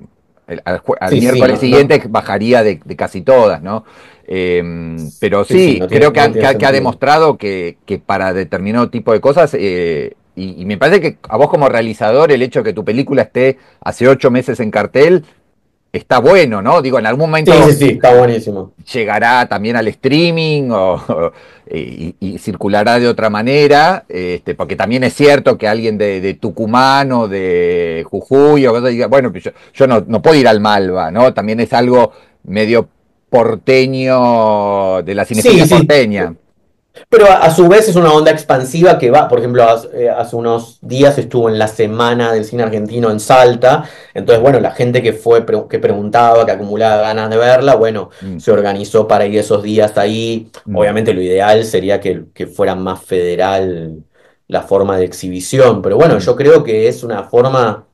al Sí, sí, sí, miércoles no, no, siguiente bajaría de casi todas, ¿no? Pero sí, sí, sí, creo no tiene que ha sentido. demostrado que para determinado tipo de cosas, y me parece que a vos como realizador, el hecho de que tu película esté hace 8 meses en cartel, está bueno, ¿no? Digo, en algún Sí, momento sí, sí, está buenísimo. llegará también al streaming y circulará de otra manera, porque también es cierto que alguien de Tucumán o de Jujuy o cosas diga, bueno, pues yo no puedo ir al Malva, ¿no? También es algo medio porteño de la Sí, cinefilia sí. porteña. Pero a su vez es una onda expansiva que va, por ejemplo, hace unos días estuvo en la Semana del Cine Argentino en Salta, entonces, bueno, la gente que fue, que preguntaba, que acumulaba ganas de verla, bueno, Mm, se organizó para ir esos días ahí. mm, Obviamente lo ideal sería que fuera más federal la forma de exhibición, pero bueno, mm, yo creo que es una forma,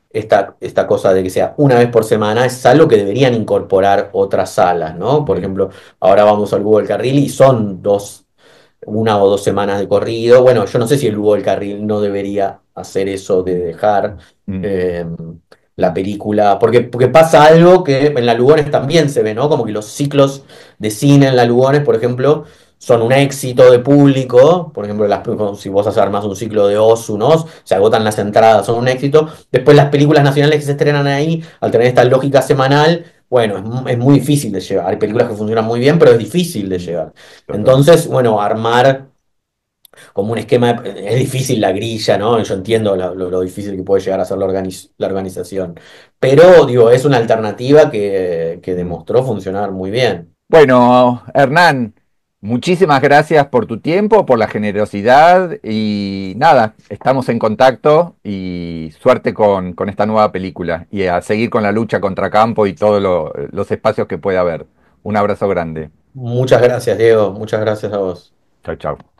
esta cosa de que sea una vez por semana, es algo que deberían incorporar otras salas, ¿no? Por mm, ejemplo, ahora vamos al Google Carril y son dos 1 o 2 semanas de corrido. Bueno, yo no sé si el Hugo del Carril no debería hacer eso de mm, dejar mm, eh, la película, porque pasa algo que en la Lugones también se ve, ¿no? Como que los ciclos de cine en la Lugones, por ejemplo, son un éxito de público. Por ejemplo, si vos haces más un ciclo de Osu, ¿no? Se agotan las entradas, son un éxito. Después las películas nacionales que se estrenan ahí, al tener esta lógica semanal, bueno, es muy difícil de llegar. Hay películas que funcionan muy bien, pero es difícil de mm, llegar. totalmente. Entonces, bueno, armar como un esquema, es difícil la grilla, ¿no? Yo entiendo lo difícil que puede llegar a ser la organización, pero digo, es una alternativa que Mm. demostró funcionar muy bien. Bueno, Hernán, muchísimas gracias por tu tiempo, por la generosidad y nada, estamos en contacto y suerte con esta nueva película y a seguir con la lucha contra Campo y todos los espacios que pueda haber. Un abrazo grande. Muchas gracias, Diego, muchas gracias a vos. Chao, chao.